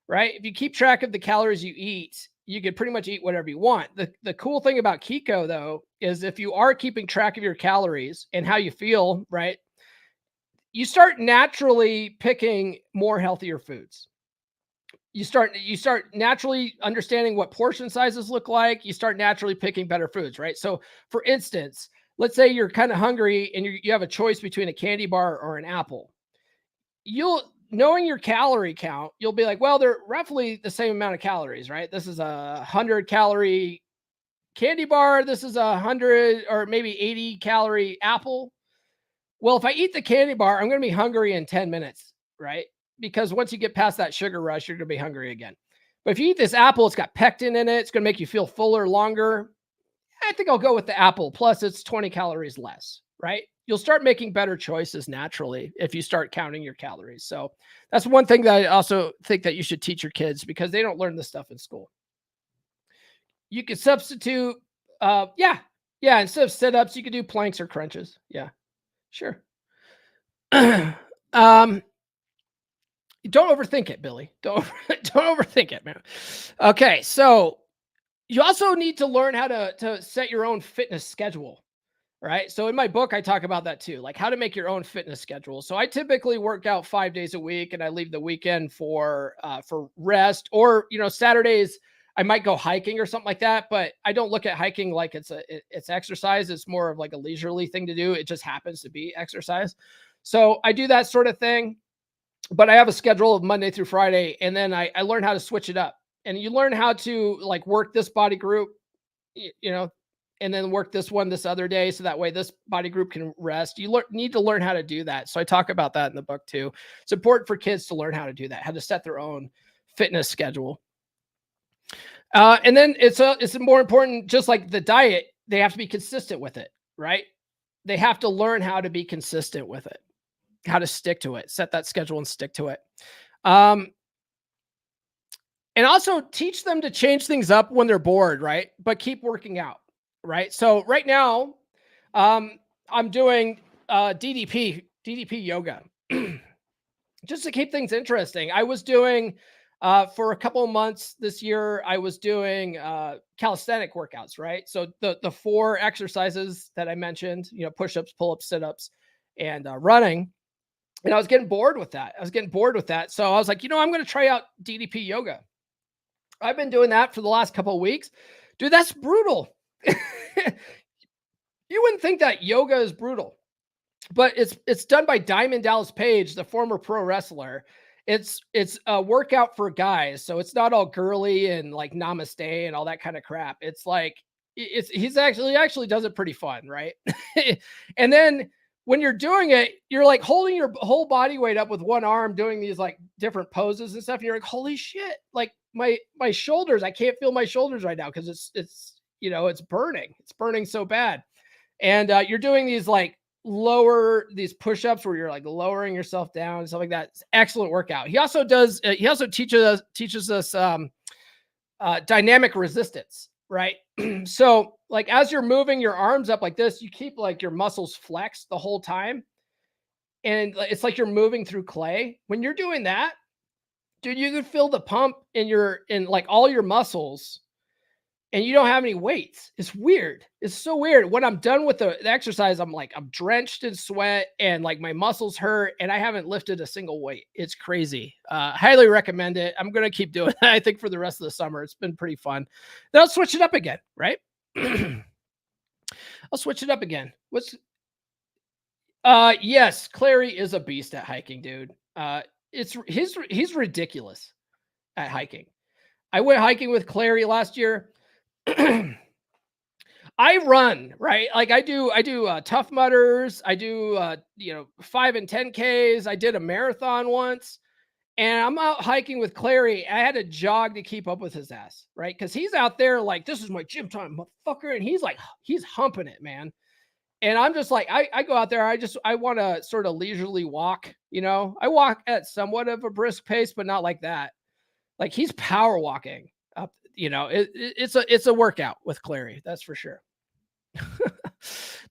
right? If you keep track of the calories you eat, you can pretty much eat whatever you want. The cool thing about Kiko, though, is if you are keeping track of your calories and how you feel, right, you start naturally picking more healthier foods. You start naturally understanding what portion sizes look like. You start naturally picking better foods, right? So for instance, let's say you're kind of hungry and you have a choice between a candy bar or an apple. Knowing your calorie count, you'll be like, well, they're roughly the same amount of calories, right? This is a 100-calorie candy bar. This is 100 or maybe 80-calorie apple. Well, if I eat the candy bar, I'm going to be hungry in 10 minutes, right? Because once you get past that sugar rush, you're going to be hungry again. But if you eat this apple, it's got pectin in it. It's going to make you feel fuller longer. I think I'll go with the apple. Plus, it's 20 calories less, right? You'll start making better choices naturally if you start counting your calories. So that's one thing that I also think that you should teach your kids, because they don't learn this stuff in school. You could substitute, yeah. Instead of sit-ups, you could do planks or crunches. Yeah, sure. Don't overthink it, Billy. Don't overthink it, man. Okay, so you also need to learn how to set your own fitness schedule, right? So in my book, I talk about that too, like how to make your own fitness schedule. So I typically work out 5 days a week, and I leave the weekend for rest, or Saturdays I might go hiking or something like that. But I don't look at hiking like it's exercise. It's more of like a leisurely thing to do. It just happens to be exercise. So I do that sort of thing. But I have a schedule of Monday through Friday, and then I learn how to switch it up. And you learn how to like work this body group, and then work this one this other day, so that way this body group can rest. You need to learn how to do that. So I talk about that in the book too. It's important for kids to learn how to do that, how to set their own fitness schedule. And then it's more important, just like the diet, they have to be consistent with it, right? They have to learn how to be consistent with it, how to stick to it, set that schedule and stick to it. And also teach them to change things up when they're bored, right? But keep working out, right? So right now, I'm doing DDP yoga just to keep things interesting. I was doing for a couple of months this year, I was doing calisthenic workouts, right? So the 4 exercises that I mentioned, push-ups, pull-ups, sit-ups, and running. And I was getting bored with that. So I was like, I'm going to try out DDP yoga. I've been doing that for the last couple of weeks. Dude, that's brutal. You wouldn't think that yoga is brutal, but it's done by Diamond Dallas Page, the former pro wrestler. It's a workout for guys. So it's not all girly and like namaste and all that kind of crap. It's like, he's actually does it pretty fun. Right. And then when you're doing it, you're like holding your whole body weight up with one arm, doing these like different poses and stuff. And you're like, holy shit. Like my shoulders, I can't feel my shoulders right now, because it's burning. It's burning so bad. And you're doing these like these push-ups where you're like lowering yourself down and stuff like that. It's excellent workout. He also teaches us dynamic resistance, right? So like as you're moving your arms up like this, you keep like your muscles flexed the whole time. And it's like you're moving through clay. When you're doing that, dude, you can feel the pump in like all your muscles, and you don't have any weights. It's weird. It's so weird. When I'm done with the exercise, I'm drenched in sweat, and like my muscles hurt, and I haven't lifted a single weight. It's crazy. Highly recommend it. I'm going to keep doing that, I think, for the rest of the summer. It's been pretty fun. Then I'll switch it up again, right? I'll switch it up again. Yes, Clary is a beast at hiking, dude. He's ridiculous at hiking. I went hiking with Clary last year. I run, right? Like I do Tough Mudders. I do 5 and 10Ks. I did a marathon once, and I'm out hiking with Clary. I had to jog to keep up with his ass, right? Because he's out there like, this is my gym time, motherfucker, and he's humping it, man. And I'm just like, I go out there. I want to sort of leisurely walk. I walk at somewhat of a brisk pace, but not like that. Like he's power walking up. It's a workout with Clary, that's for sure.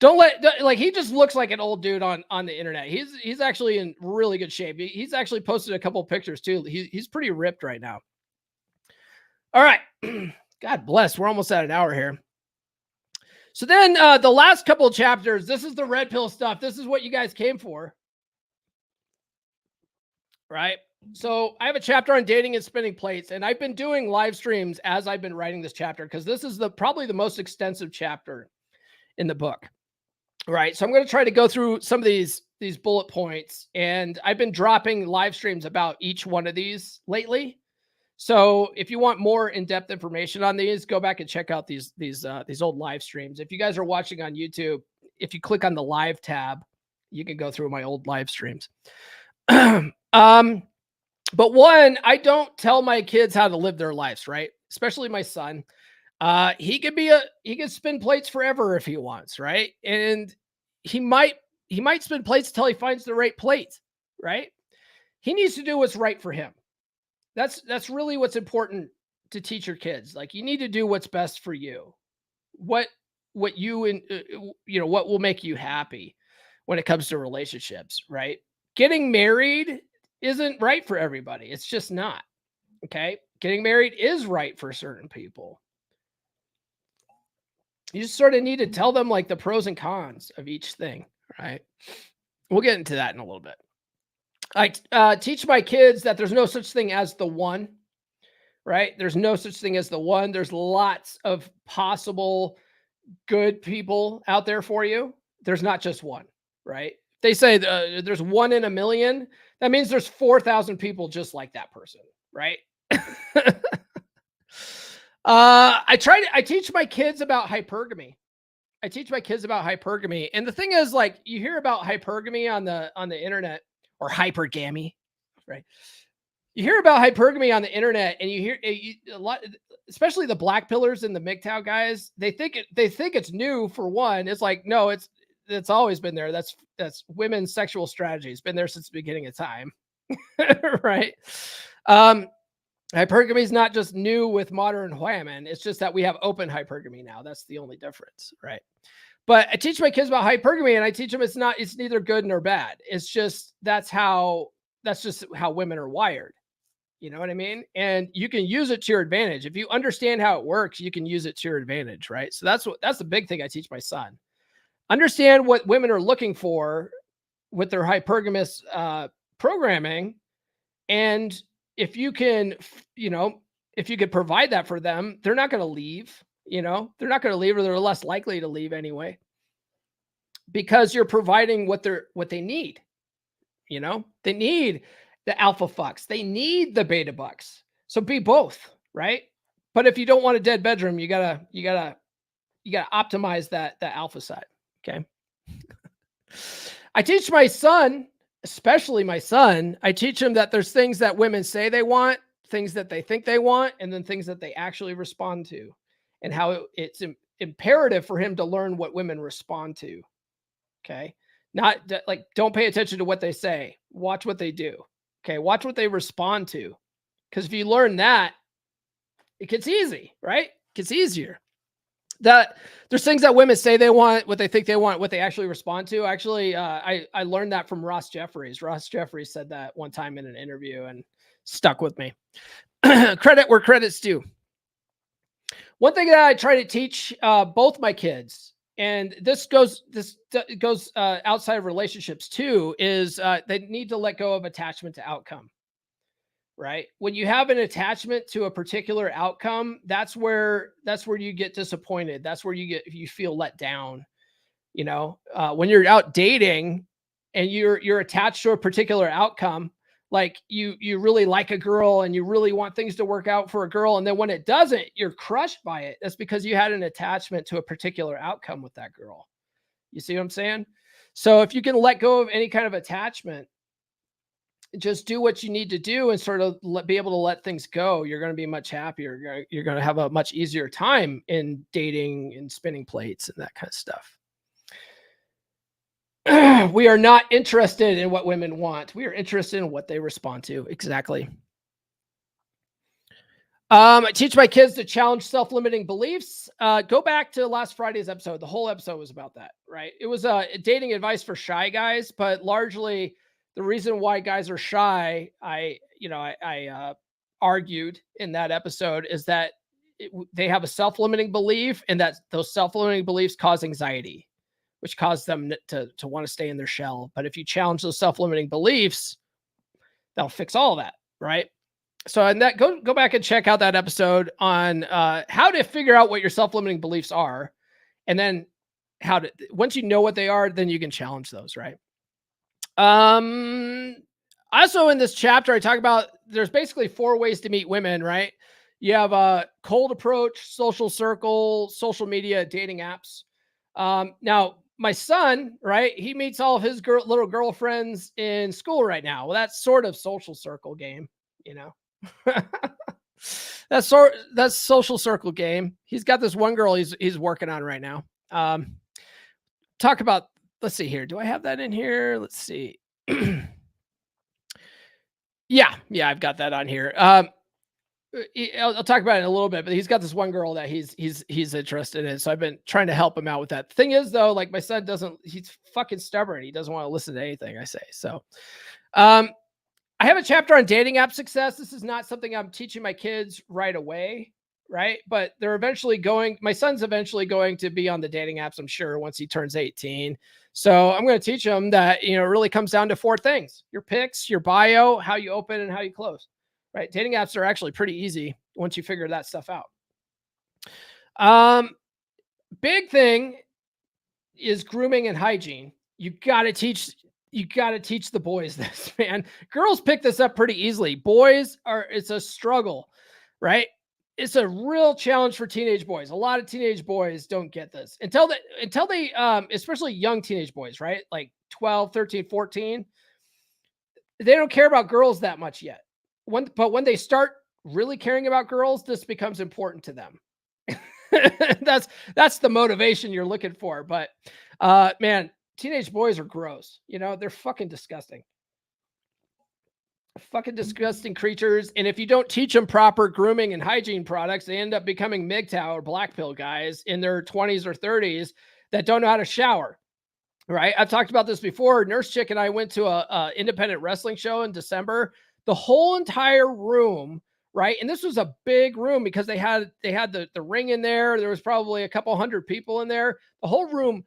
He just looks like an old dude on the internet. He's actually in really good shape. He's actually posted a couple of pictures too. He's pretty ripped right now. All right. God bless. We're almost at an hour here. So then the last couple of chapters, this is the red pill stuff. This is what you guys came for. Right? So I have a chapter on dating and spinning plates, and I've been doing live streams as I've been writing this chapter, because this is probably the most extensive chapter in the book. Right. So I'm going to try to go through some of these bullet points, and I've been dropping live streams about each one of these lately. So if you want more in-depth information on these, go back and check out these old live streams. If you guys are watching on YouTube, if you click on the live tab, you can go through my old live streams. But one, I don't tell my kids how to live their lives, right? Especially my son. He can spin plates forever if he wants, right? And he might spin plates until he finds the right plate, right? He needs to do what's right for him. That's really what's important to teach your kids. Like, you need to do what's best for you. What you and what will make you happy when it comes to relationships, right? Getting married isn't right for everybody. It's just not. Okay? Getting married is right for certain people. You just sort of need to tell them like the pros and cons of each thing, right? We'll get into that in a little bit. I teach my kids that there's no such thing as the one, right? There's no such thing as the one. There's lots of possible good people out there for you. There's not just one, right? They say there's 1 in a million. That means there's 4,000 people just like that person, right? I teach my kids about hypergamy. And the thing is, like, you hear about hypergamy on the internet, or hypergamy, right? You hear about hypergamy on the internet, and you hear a lot, especially the black pillars and the MGTOW guys. They think it's new. For one, it's like, no, it's always been there. That's women's sexual strategy. It's been there since the beginning of time, right? Hypergamy is not just new with modern women. It's just that we have open hypergamy now. That's the only difference, right? But I teach my kids about hypergamy, and I teach them it's neither good nor bad. It's just that's just how women are wired. You know what I mean? And you can use it to your advantage. If you understand how it works, you can use it to your advantage, right? So that's the big thing I teach my son. Understand what women are looking for with their hypergamous programming, and if you can provide that for them, they're not going to leave. They're not going to leave, or they're less likely to leave anyway, because you're providing what they need. They need the alpha fucks. They need the beta bucks. So be both, right? But if you don't want a dead bedroom, you gotta optimize that alpha side. Okay. I teach my son, especially my son, I teach him that there's things that women say they want, things that they think they want, and then things that they actually respond to, and how it's imperative for him to learn what women respond to. Okay. Not like, don't pay attention to what they say. Watch what they do. Okay. Watch what they respond to. Because if you learn that, it gets easy, right? It gets easier. That there's things that women say they want, what they think they want, what they actually respond to. Actually, I learned that from Ross Jeffries. Ross Jeffries said that one time in an interview and stuck with me. Credit where credit's due. One thing that I try to teach both my kids, and this goes outside of relationships too, is they need to let go of attachment to outcome. Right? When you have an attachment to a particular outcome, that's where you get disappointed. That's where you feel let down. When you're out dating and you're attached to a particular outcome, like you really like a girl and you really want things to work out for a girl, and then when it doesn't, you're crushed by it. That's because you had an attachment to a particular outcome with that girl. You see what I'm saying? So if you can let go of any kind of attachment, just do what you need to do and sort of be able to let things go, you're going to be much happier. You're going to have a much easier time in dating and spinning plates and that kind of stuff. We are not interested in what women want. We are interested in what they respond to. Exactly. I teach my kids to challenge self-limiting beliefs. Go back to last Friday's episode. The whole episode was about that, right? It was dating advice for shy guys, but largely the reason why guys are shy, I argued in that episode, is that they have a self-limiting belief, and that those self-limiting beliefs cause anxiety, which cause them to want to stay in their shell. But if you challenge those self-limiting beliefs, that'll fix all of that, right? So, and that go back and check out that episode on how to figure out what your self-limiting beliefs are, and then once you know what they are, then you can challenge those, right? Also in this chapter, I talk about there's basically 4 ways to meet women, right? You have a cold approach, social circle, social media, dating apps. Now my son, right? He meets all of his little girlfriends in school right now. Well, that's sort of social circle game, that's social circle game. He's got this one girl he's working on right now. Talk about, let's see here. Do I have that in here? Let's see. Yeah, I've got that on here. I'll talk about it in a little bit, but he's got this one girl that he's interested in. So I've been trying to help him out with that. Thing is though, like my son he's fucking stubborn. He doesn't want to listen to anything I say. So, I have a chapter on dating app success. This is not something I'm teaching my kids right away. Right. But my son's eventually going to be on the dating apps, I'm sure, once he turns 18. So I'm going to teach him that, it really comes down to 4 things: your pics, your bio, how you open, and how you close. Right. Dating apps are actually pretty easy once you figure that stuff out. Big thing is grooming and hygiene. You got to teach the boys this, man. Girls pick this up pretty easily. It's a struggle, right? It's a real challenge for teenage boys. A lot of teenage boys don't get this until they, especially young teenage boys, right? Like 12, 13, 14. They don't care about girls that much yet. But when they start really caring about girls, this becomes important to them. That's the motivation you're looking for. But man, teenage boys are gross. They're fucking disgusting. Fucking disgusting creatures. And if you don't teach them proper grooming and hygiene products, they end up becoming MGTOW or black pill guys in their 20s or 30s that don't know how to shower. Right? I've talked about this before. Nurse Chick and I went to a independent wrestling show in December. The whole entire room, right? And this was a big room because they had the ring in there. There was probably a couple hundred people in there. The whole room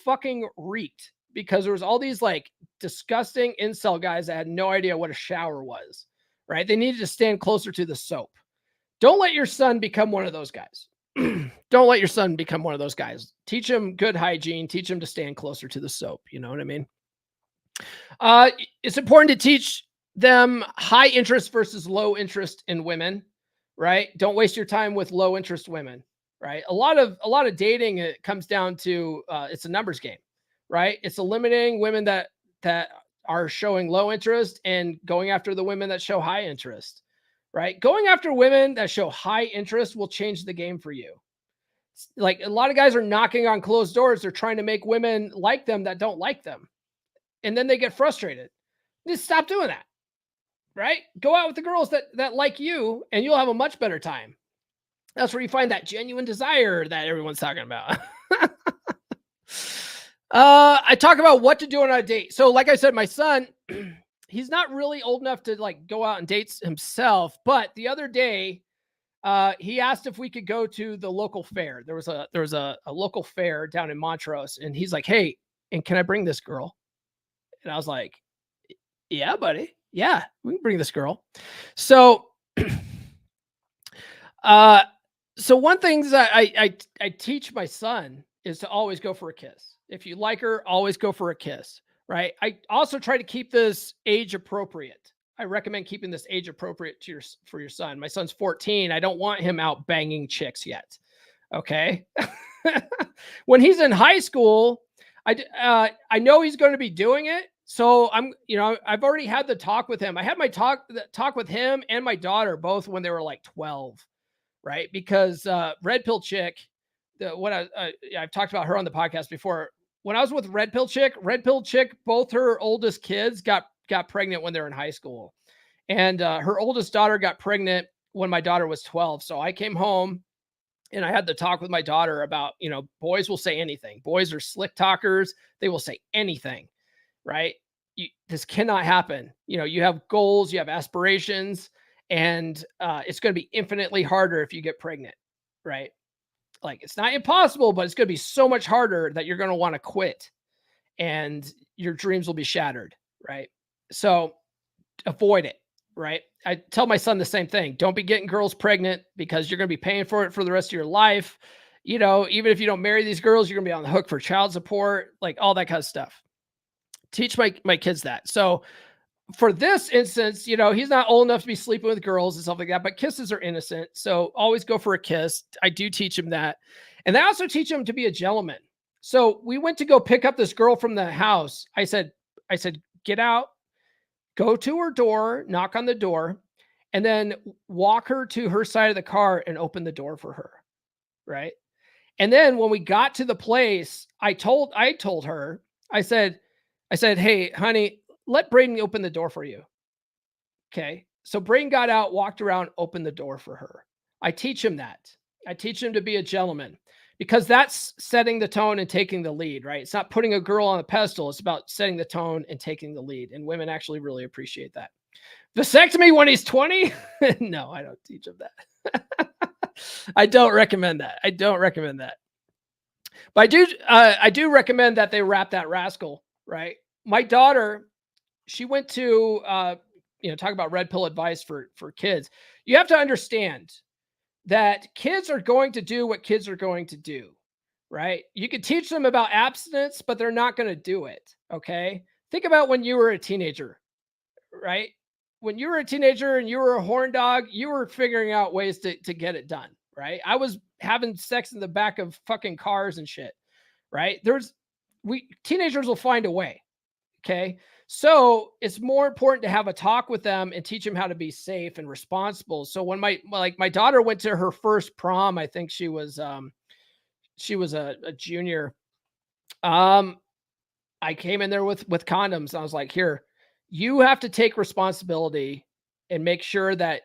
fucking reeked because there was all these like disgusting incel guys that had no idea what a shower was, right? They needed to stand closer to the soap. Don't let your son become one of those guys. Don't let your son become one of those guys. Teach him good hygiene. Teach him to stand closer to the soap. You know what I mean? It's important to teach them high interest versus low interest in women, right? Don't waste your time with low interest women, right? A lot of dating, it comes down to it's a numbers game, right? It's eliminating women that are showing low interest and going after the women that show high interest, right? Going after women that show high interest will change the game for you. Like a lot of guys are knocking on closed doors. They're trying to make women like them that don't like them. And then they get frustrated. Just stop doing that. Right? Go out with the girls that like you and you'll have a much better time. That's where you find that genuine desire that everyone's talking about. I talk about what to do on a date. So like I said, my son, he's not really old enough to like go out and date himself. But the other day, he asked if we could go to the local fair. There was a local fair down in Montrose. And he's like, hey, and can I bring this girl? And I was like, yeah, buddy. Yeah, we can bring this girl. So, so one thing that I teach my son is to always go for a kiss. If you like her, always go for a kiss, right? I also try to keep this age appropriate. I recommend keeping this age appropriate for your son. My son's 14. I don't want him out banging chicks yet. Okay. When he's in high school, I know he's going to be doing it. So I've already had the talk with him. I had my talk with him and my daughter both when they were like 12, right? Because Red Pill Chick, I've talked about her on the podcast before. When I was with Red Pill Chick, both her oldest kids got pregnant when they were in high school, and her oldest daughter got pregnant when my daughter was 12. So I came home and I had the talk with my daughter about, boys will say anything. Boys are slick talkers. They will say anything. Right? This cannot happen. You have goals, you have aspirations, and it's going to be infinitely harder if you get pregnant, right? Like it's not impossible, but it's going to be so much harder that you're going to want to quit and your dreams will be shattered, right? So avoid it, right? I tell my son the same thing. Don't be getting girls pregnant because you're going to be paying for it for the rest of your life. Even if you don't marry these girls, you're going to be on the hook for child support, like all that kind of stuff. Teach my kids that. So for this instance, he's not old enough to be sleeping with girls and stuff like that, but kisses are innocent. So always go for a kiss. I do teach him that. And I also teach him to be a gentleman. So we went to go pick up this girl from the house. I said, get out, go to her door, knock on the door, and then walk her to her side of the car and open the door for her. Right. And then when we got to the place, I told her, I said, hey, honey, let Braden open the door for you. Okay. So Braden got out, walked around, opened the door for her. I teach him that. I teach him to be a gentleman because that's setting the tone and taking the lead, right? It's not putting a girl on a pedestal. It's about setting the tone and taking the lead. And women actually really appreciate that. Vasectomy when he's 20? No, I don't teach him that. I don't recommend that. I don't recommend that. But I do recommend that they wrap that rascal, right? My daughter, she went to, talk about red pill advice for kids. You have to understand that kids are going to do what kids are going to do, right? You can teach them about abstinence, but they're not going to do it. Okay. Think about when you were a teenager, right? When you were a teenager and you were a horn dog, you were figuring out ways to get it done, right? I was having sex in the back of fucking cars and shit, right? Teenagers will find a way. Okay. So it's more important to have a talk with them and teach them how to be safe and responsible. So when my daughter went to her first prom, I think she was a junior. I came in there with condoms. I was like, here, you have to take responsibility and make sure that,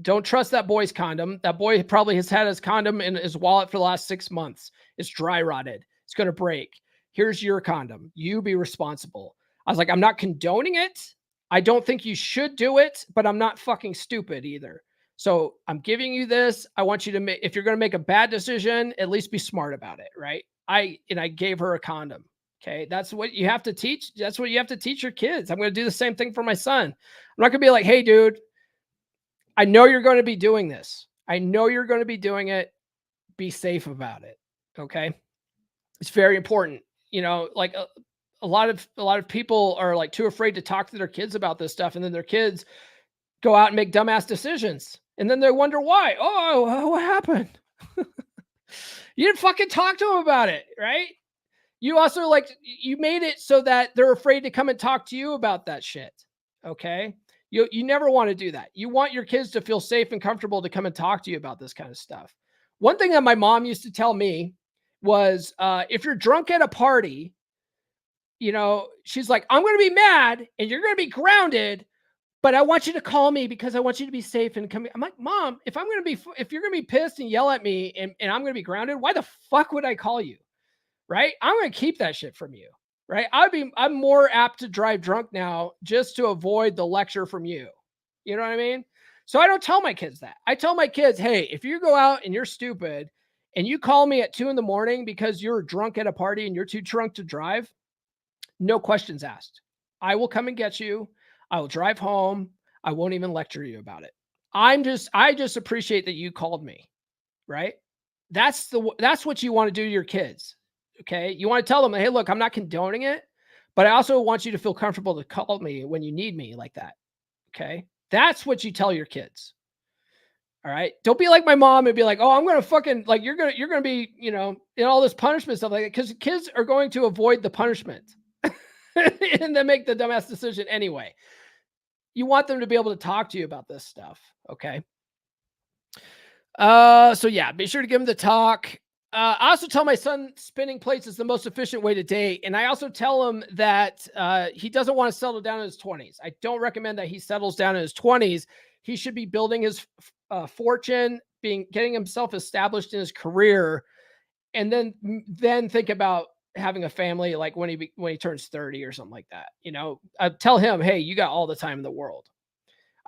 don't trust that boy's condom. That boy probably has had his condom in his wallet for the last 6 months. It's dry rotted. It's going to break. Here's your condom. You be responsible. I was like, I'm not condoning it. I don't think you should do it, but I'm not fucking stupid either. So I'm giving you this. I want you to make, if you're going to make a bad decision, at least be smart about it. Right. I gave her a condom. Okay. That's what you have to teach. That's what you have to teach your kids. I'm going to do the same thing for my son. I'm not going to be like, hey, dude, I know you're going to be doing this. I know you're going to be doing it. Be safe about it. Okay. It's very important. Like a lot of people are like too afraid to talk to their kids about this stuff. And then their kids go out and make dumbass decisions. And then they wonder why. Oh, what happened? You didn't fucking talk to them about it. Right. You also you made it so that they're afraid to come and talk to you about that shit. Okay. You never want to do that. You want your kids to feel safe and comfortable to come and talk to you about this kind of stuff. One thing that my mom used to tell me was, if you're drunk at a party, she's like, I'm going to be mad and you're going to be grounded, but I want you to call me because I want you to be safe and come. I'm like, Mom, if you're going to be pissed and yell at me and I'm going to be grounded, why the fuck would I call you? Right. I'm going to keep that shit from you. Right. I'm more apt to drive drunk now just to avoid the lecture from you. You know what I mean? So I don't tell my kids that. I tell my kids, hey, if you go out and you're stupid and you call me at 2 a.m. because you're drunk at a party and you're too drunk to drive, no questions asked. I will come and get you. I will drive home. I won't even lecture you about it. I just appreciate that you called me. Right. That's what you want to do to your kids. Okay. You want to tell them, hey, look, I'm not condoning it, but I also want you to feel comfortable to call me when you need me like that. Okay. That's what you tell your kids. All right. Don't be like my mom and be like, oh, I'm going to fucking you're going to be, in all this punishment stuff like that. Cause kids are going to avoid the punishment and then make the dumbass decision anyway. You want them to be able to talk to you about this stuff. Okay. So yeah, be sure to give them the talk. I also tell my son spinning plates is the most efficient way to date. And I also tell him that he doesn't want to settle down in his 20s. I don't recommend that he settles down in his 20s. He should be building his fortune, getting himself established in his career, and then think about having a family like when he turns 30 or something like that. I tell him, hey, you got all the time in the world.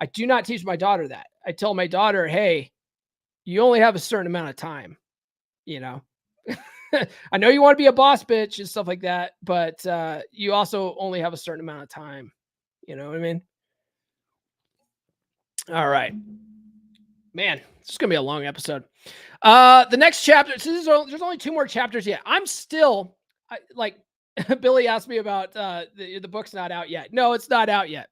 I do not teach my daughter that. I tell my daughter, hey, you only have a certain amount of time. I know you want to be a boss bitch and stuff like that, but you also only have a certain amount of time. You know what I mean? All right, man, this is going to be a long episode. The next chapter, there's only 2 more chapters yet. I'm still Billy asked me about the book's not out yet. No, it's not out yet.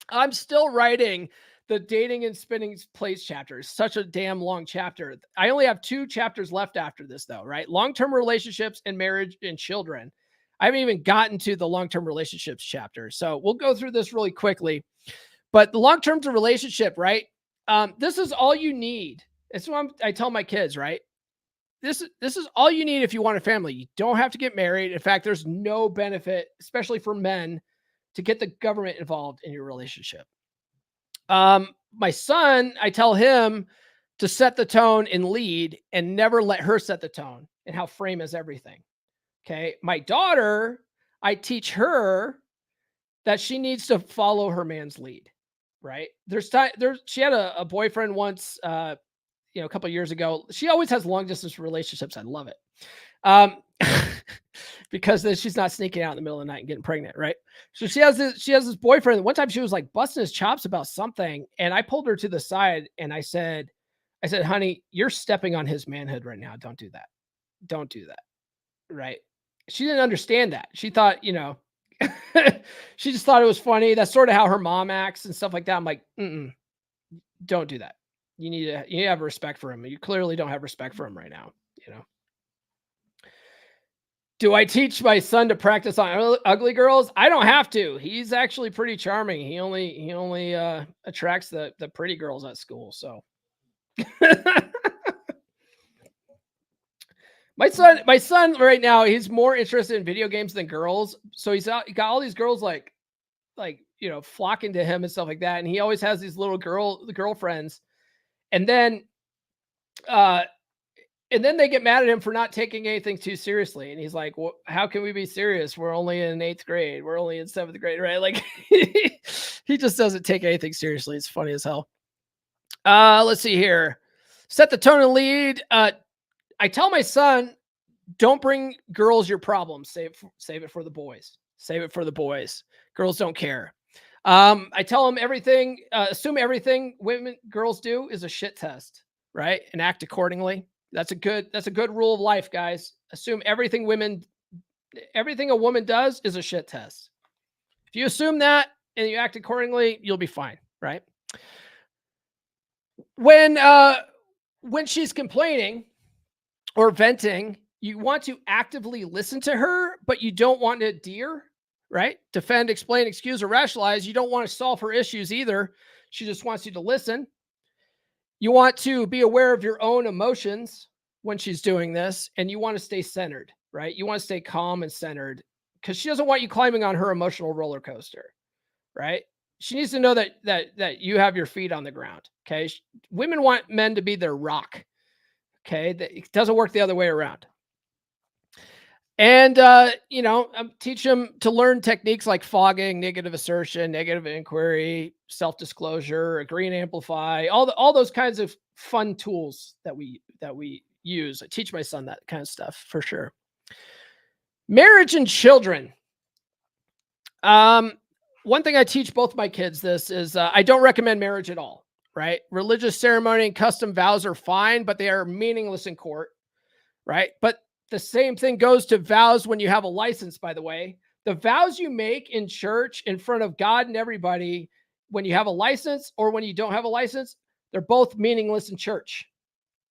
I'm still writing the dating and spinning plates chapter. Is such a damn long chapter. I only have 2 chapters left after this though, right? Long-term relationships and marriage and children. I haven't even gotten to the long-term relationships chapter. So we'll go through this really quickly, but the long-term relationship, right? This is all you need. It's what I tell my kids, right? This is all you need if you want a family. You don't have to get married. In fact, there's no benefit, especially for men, to get the government involved in your relationship. My son, I tell him to set the tone and lead and never let her set the tone, and how frame is everything. Okay. My daughter, I teach her that she needs to follow her man's lead. Right. She had a boyfriend once, a couple of years ago. She always has long distance relationships. I love it. Because then she's not sneaking out in the middle of the night and getting pregnant, right? So she has this boyfriend. One time she was like busting his chops about something, and I pulled her to the side and I said, honey, you're stepping on his manhood right now. Don't do that. Don't do that. Right. She didn't understand that. She thought, she just thought it was funny. That's sort of how her mom acts and stuff like that. I'm like, don't do that. You need to have respect for him. You clearly don't have respect for him right now. Do I teach my son to practice on ugly girls? I don't have to. He's actually pretty charming. He only attracts the pretty girls at school. So my son right now, he's more interested in video games than girls. So he got all these girls like flocking to him and stuff like that. And he always has these little girlfriends. And then they get mad at him for not taking anything too seriously. And he's like, well, how can we be serious? We're only in 8th grade. We're only in 7th grade, right? Like he just doesn't take anything seriously. It's funny as hell. Let's see here. Set the tone and lead. I tell my son, don't bring girls your problems. Save it for the boys. Save it for the boys. Girls don't care. I tell him assume everything girls do is a shit test, right? And act accordingly. That's a good rule of life, guys. Assume everything a woman does is a shit test. If you assume that and you act accordingly, you'll be fine, right? When she's complaining or venting, you want to actively listen to her, but you don't want to deer, right? Defend, explain, excuse, or rationalize. You don't want to solve her issues either. She just wants you to listen. You want to be aware of your own emotions when she's doing this, and you want to stay centered, right? You want to stay calm and centered because she doesn't want you climbing on her emotional roller coaster, right? She needs to know that you have your feet on the ground, okay? Women want men to be their rock, okay? It doesn't work the other way around. And, teach them to learn techniques like fogging, negative assertion, negative inquiry, self-disclosure, agree and amplify, all those kinds of fun tools that we use. I teach my son that kind of stuff for sure. Marriage and children. One thing I teach both my kids this is I don't recommend marriage at all, right? Religious ceremony and custom vows are fine, but they are meaningless in court, right? But the same thing goes to vows when you have a license, by the way. The vows you make in church in front of God and everybody, when you have a license or when you don't have a license, they're both meaningless in church.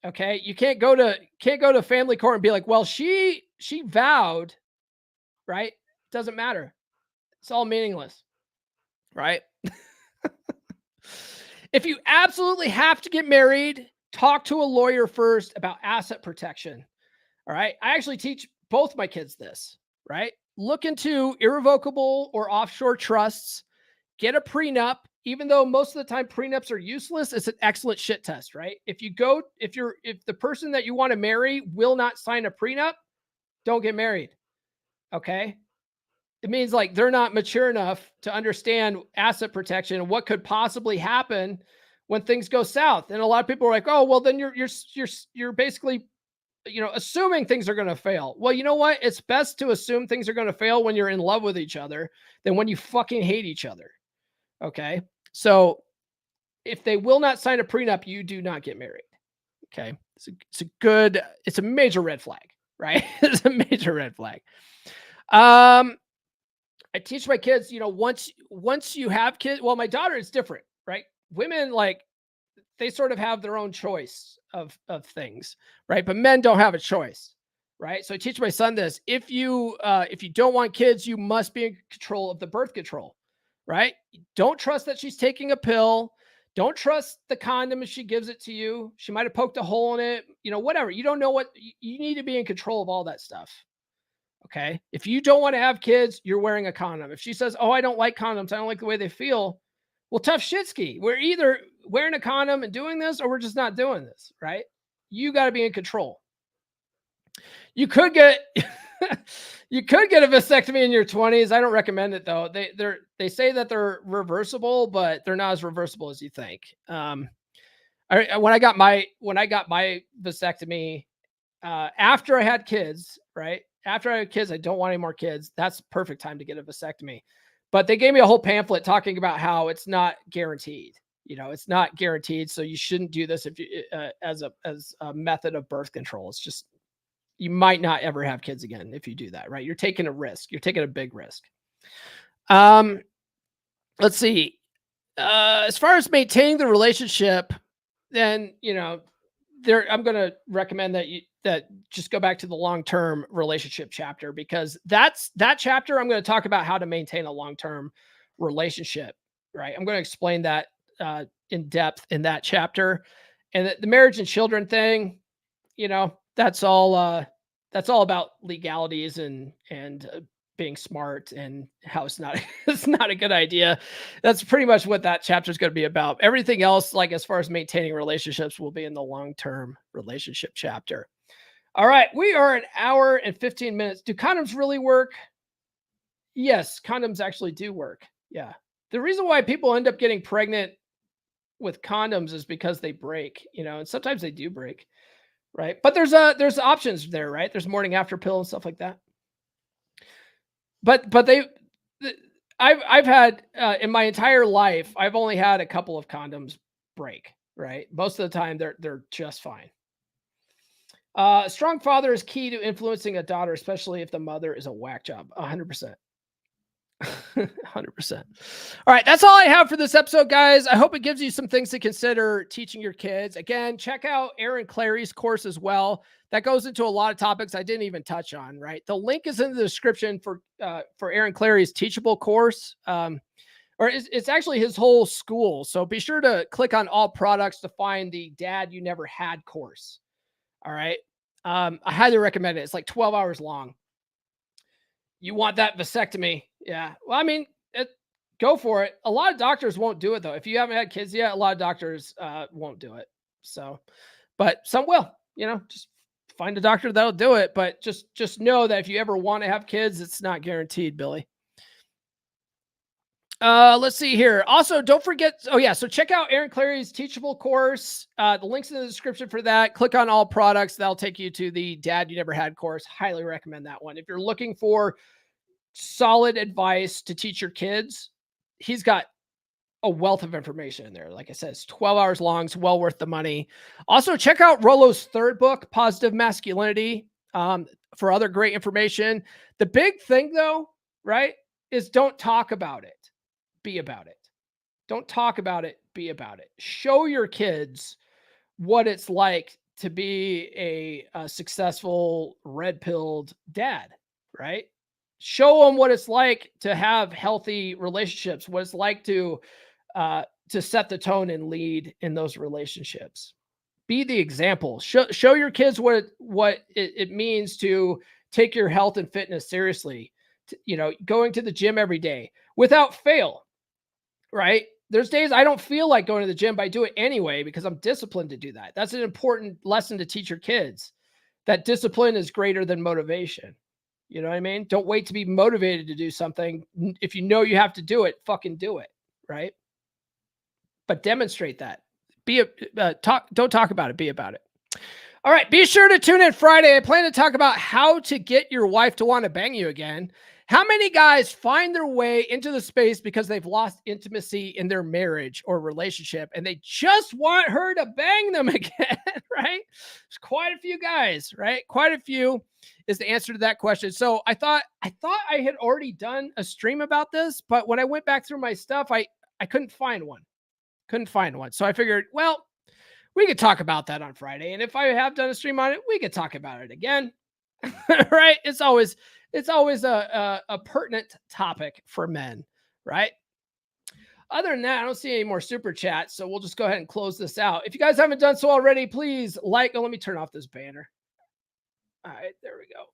Okay? You can't go to family court and be like, well, she vowed, right? Doesn't matter. It's all meaningless, right? If you absolutely have to get married, talk to a lawyer first about asset protection. All right. I actually teach both my kids this, right? Look into irrevocable or offshore trusts, get a prenup, even though most of the time prenups are useless. It's an excellent shit test, right? If the person that you want to marry will not sign a prenup, don't get married. Okay. It means like they're not mature enough to understand asset protection and what could possibly happen when things go south. And a lot of people are like, oh, well, then you're basically, assuming things are going to fail. Well, you know what? It's best to assume things are going to fail when you're in love with each other than when you fucking hate each other. Okay. So if they will not sign a prenup, you do not get married. Okay. It's a major red flag, right? It's a major red flag. I teach my kids, once you have kids, well, my daughter is different, right? Women, like, they sort of have their own choice of things, right? But men don't have a choice, right? So I teach my son this. If you don't want kids, you must be in control of the birth control, right? Don't trust that she's taking a pill. Don't trust the condom if she gives it to you. She might have poked a hole in it, whatever. You don't know what you need to be in control of all that stuff. Okay. If you don't want to have kids, you're wearing a condom. If she says, oh, I don't like condoms, I don't like the way they feel, Well, tough shitski. We're either wearing a condom and doing this, or we're just not doing this, right? You got to be in control. You could get you could get a vasectomy in your 20s. I don't recommend it though. They say that they're reversible, but they're not as reversible as you think. When I got my vasectomy, after I had kids, right? After I had kids, I don't want any more kids. That's the perfect time to get a vasectomy. But they gave me a whole pamphlet talking about how it's not guaranteed. It's not guaranteed. So you shouldn't do this if you as a method of birth control. It's just, you might not ever have kids again if you do that, right? You're taking a risk. You're taking a big risk. Let's see. As far as maintaining the relationship, then, I'm going to recommend that just go back to the long-term relationship chapter, because that chapter, I'm going to talk about how to maintain a long-term relationship, right? I'm going to explain that in depth in that chapter. And the marriage and children thing, that's all about legalities and being smart, and how it's not a good idea. That's pretty much what that chapter is going to be about. Everything else, like as far as maintaining relationships, will be in the long-term relationship chapter. All right, we are an hour and 15 minutes. Do condoms really work? Yes, condoms actually do work. Yeah. The reason why people end up getting pregnant with condoms is because they break, and sometimes they do break, right? But there's options there, right? There's morning after pill and stuff like that. But I've had in my entire life, I've only had a couple of condoms break, right? Most of the time they're just fine. A strong father is key to influencing a daughter, especially if the mother is a whack job. 100%. 100%. All right, that's all I have for this episode, guys. I hope it gives you some things to consider teaching your kids. Again, check out Aaron Clary's course as well. That goes into a lot of topics I didn't even touch on, right? The link is in the description for Aaron Clary's Teachable course. Or it's actually his whole school. So be sure to click on all products to find the Dad You Never Had course. All right. I highly recommend it. It's like 12 hours long. You want that vasectomy? Yeah. Well, I mean, go for it. A lot of doctors won't do it though. If you haven't had kids yet, a lot of doctors won't do it. So, but some will. Just find a doctor that'll do it. But just know that if you ever want to have kids, it's not guaranteed, Billy. Let's see here. Also, don't forget. Oh yeah. So check out Aaron Clary's Teachable course. The link's in the description for that. Click on all products. That'll take you to the Dad You Never Had course. Highly recommend that one. If you're looking for solid advice to teach your kids, he's got a wealth of information in there. Like I said, it's 12 hours long. It's well worth the money. Also check out Rollo's third book, Positive Masculinity, for other great information. The big thing though, right, is don't talk about it. Be about it. Don't talk about it. Be about it. Show your kids what it's like to be a successful red-pilled dad, right? Show them what it's like to have healthy relationships, what it's like to set the tone and lead in those relationships. Be the example. Show your kids what it means to take your health and fitness seriously. Going to the gym every day without fail. Right? There's days I don't feel like going to the gym, but I do it anyway because I'm disciplined to do that. That's an important lesson to teach your kids, that discipline is greater than motivation. You know what I mean? Don't wait to be motivated to do something. If you know you have to do it, fucking do it. Right? But demonstrate that. Don't talk about it. Be about it. All right. Be sure to tune in Friday. I plan to talk about how to get your wife to want to bang you again. How many guys find their way into the space because they've lost intimacy in their marriage or relationship and they just want her to bang them again, right? There's quite a few guys, right? Quite a few is the answer to that question. So I thought I had already done a stream about this, but when I went back through my stuff, I couldn't find one. So I figured, well, we could talk about that on Friday. And if I have done a stream on it, we could talk about it again, right? It's always a pertinent topic for men, right? Other than that, I don't see any more super chats, so we'll just go ahead and close this out. If you guys haven't done so already, please like. Oh, let me turn off this banner. All right, there we go.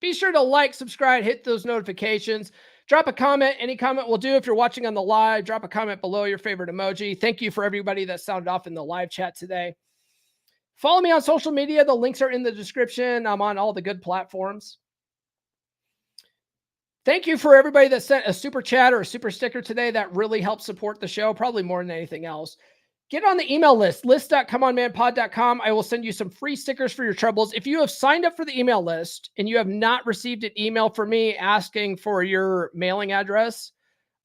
Be sure to like, subscribe, hit those notifications. Drop a comment. Any comment will do. If you're watching on the live, drop a comment below your favorite emoji. Thank you for everybody that sounded off in the live chat today. Follow me on social media. The links are in the description. I'm on all the good platforms. Thank you for everybody that sent a super chat or a super sticker today. That really helps support the show, probably more than anything else. Get on the email list, list.comeonmanpod.com. I will send you some free stickers for your troubles. If you have signed up for the email list and you have not received an email from me asking for your mailing address,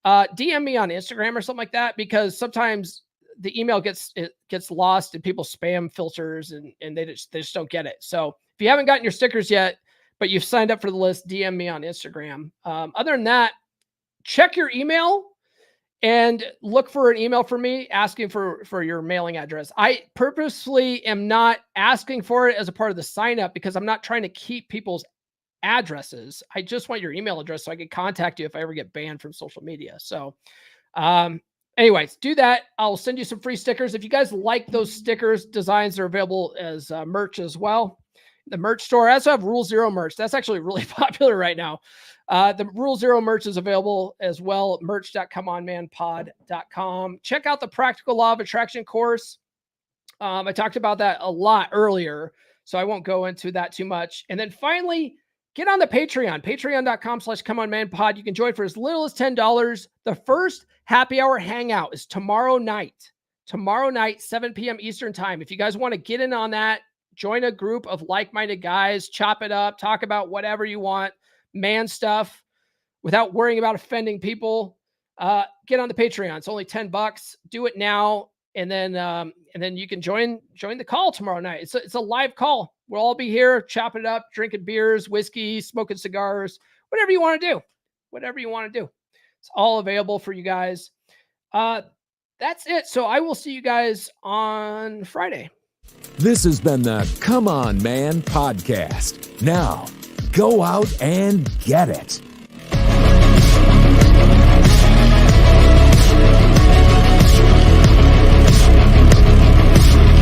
DM me on Instagram or something like that, because sometimes the email gets lost in people's spam filters and they just don't get it. So if you haven't gotten your stickers yet, but you've signed up for the list, DM me on Instagram. Other than that, check your email and look for an email from me asking for your mailing address. I purposely am not asking for it as a part of the sign up because I'm not trying to keep people's addresses. I just want your email address so I can contact you if I ever get banned from social media. So, anyways, do that. I'll send you some free stickers. If you guys like those stickers, designs are available as merch as well. The merch store. I also have Rule Zero merch. That's actually really popular right now. The Rule Zero merch is available as well at merch.comeonmanpod.com. Check out the Practical Law of Attraction course. I talked about that a lot earlier, so I won't go into that too much. And then finally, get on the Patreon, patreon.com/comeonmanpod. You can join for as little as $10. The first happy hour hangout is tomorrow night, 7 p.m. Eastern time. If you guys want to get in on that, join a group of like-minded guys, chop it up, talk about whatever you want, man stuff, without worrying about offending people. Get on the Patreon. It's only $10. Do it now, and then you can join the call tomorrow night. It's a live call. We'll all be here, chopping it up, drinking beers, whiskey, smoking cigars, whatever you want to do. Whatever you want to do. It's all available for you guys. That's it. So I will see you guys on Friday. This has been the Come On Man podcast. Now, go out and get it.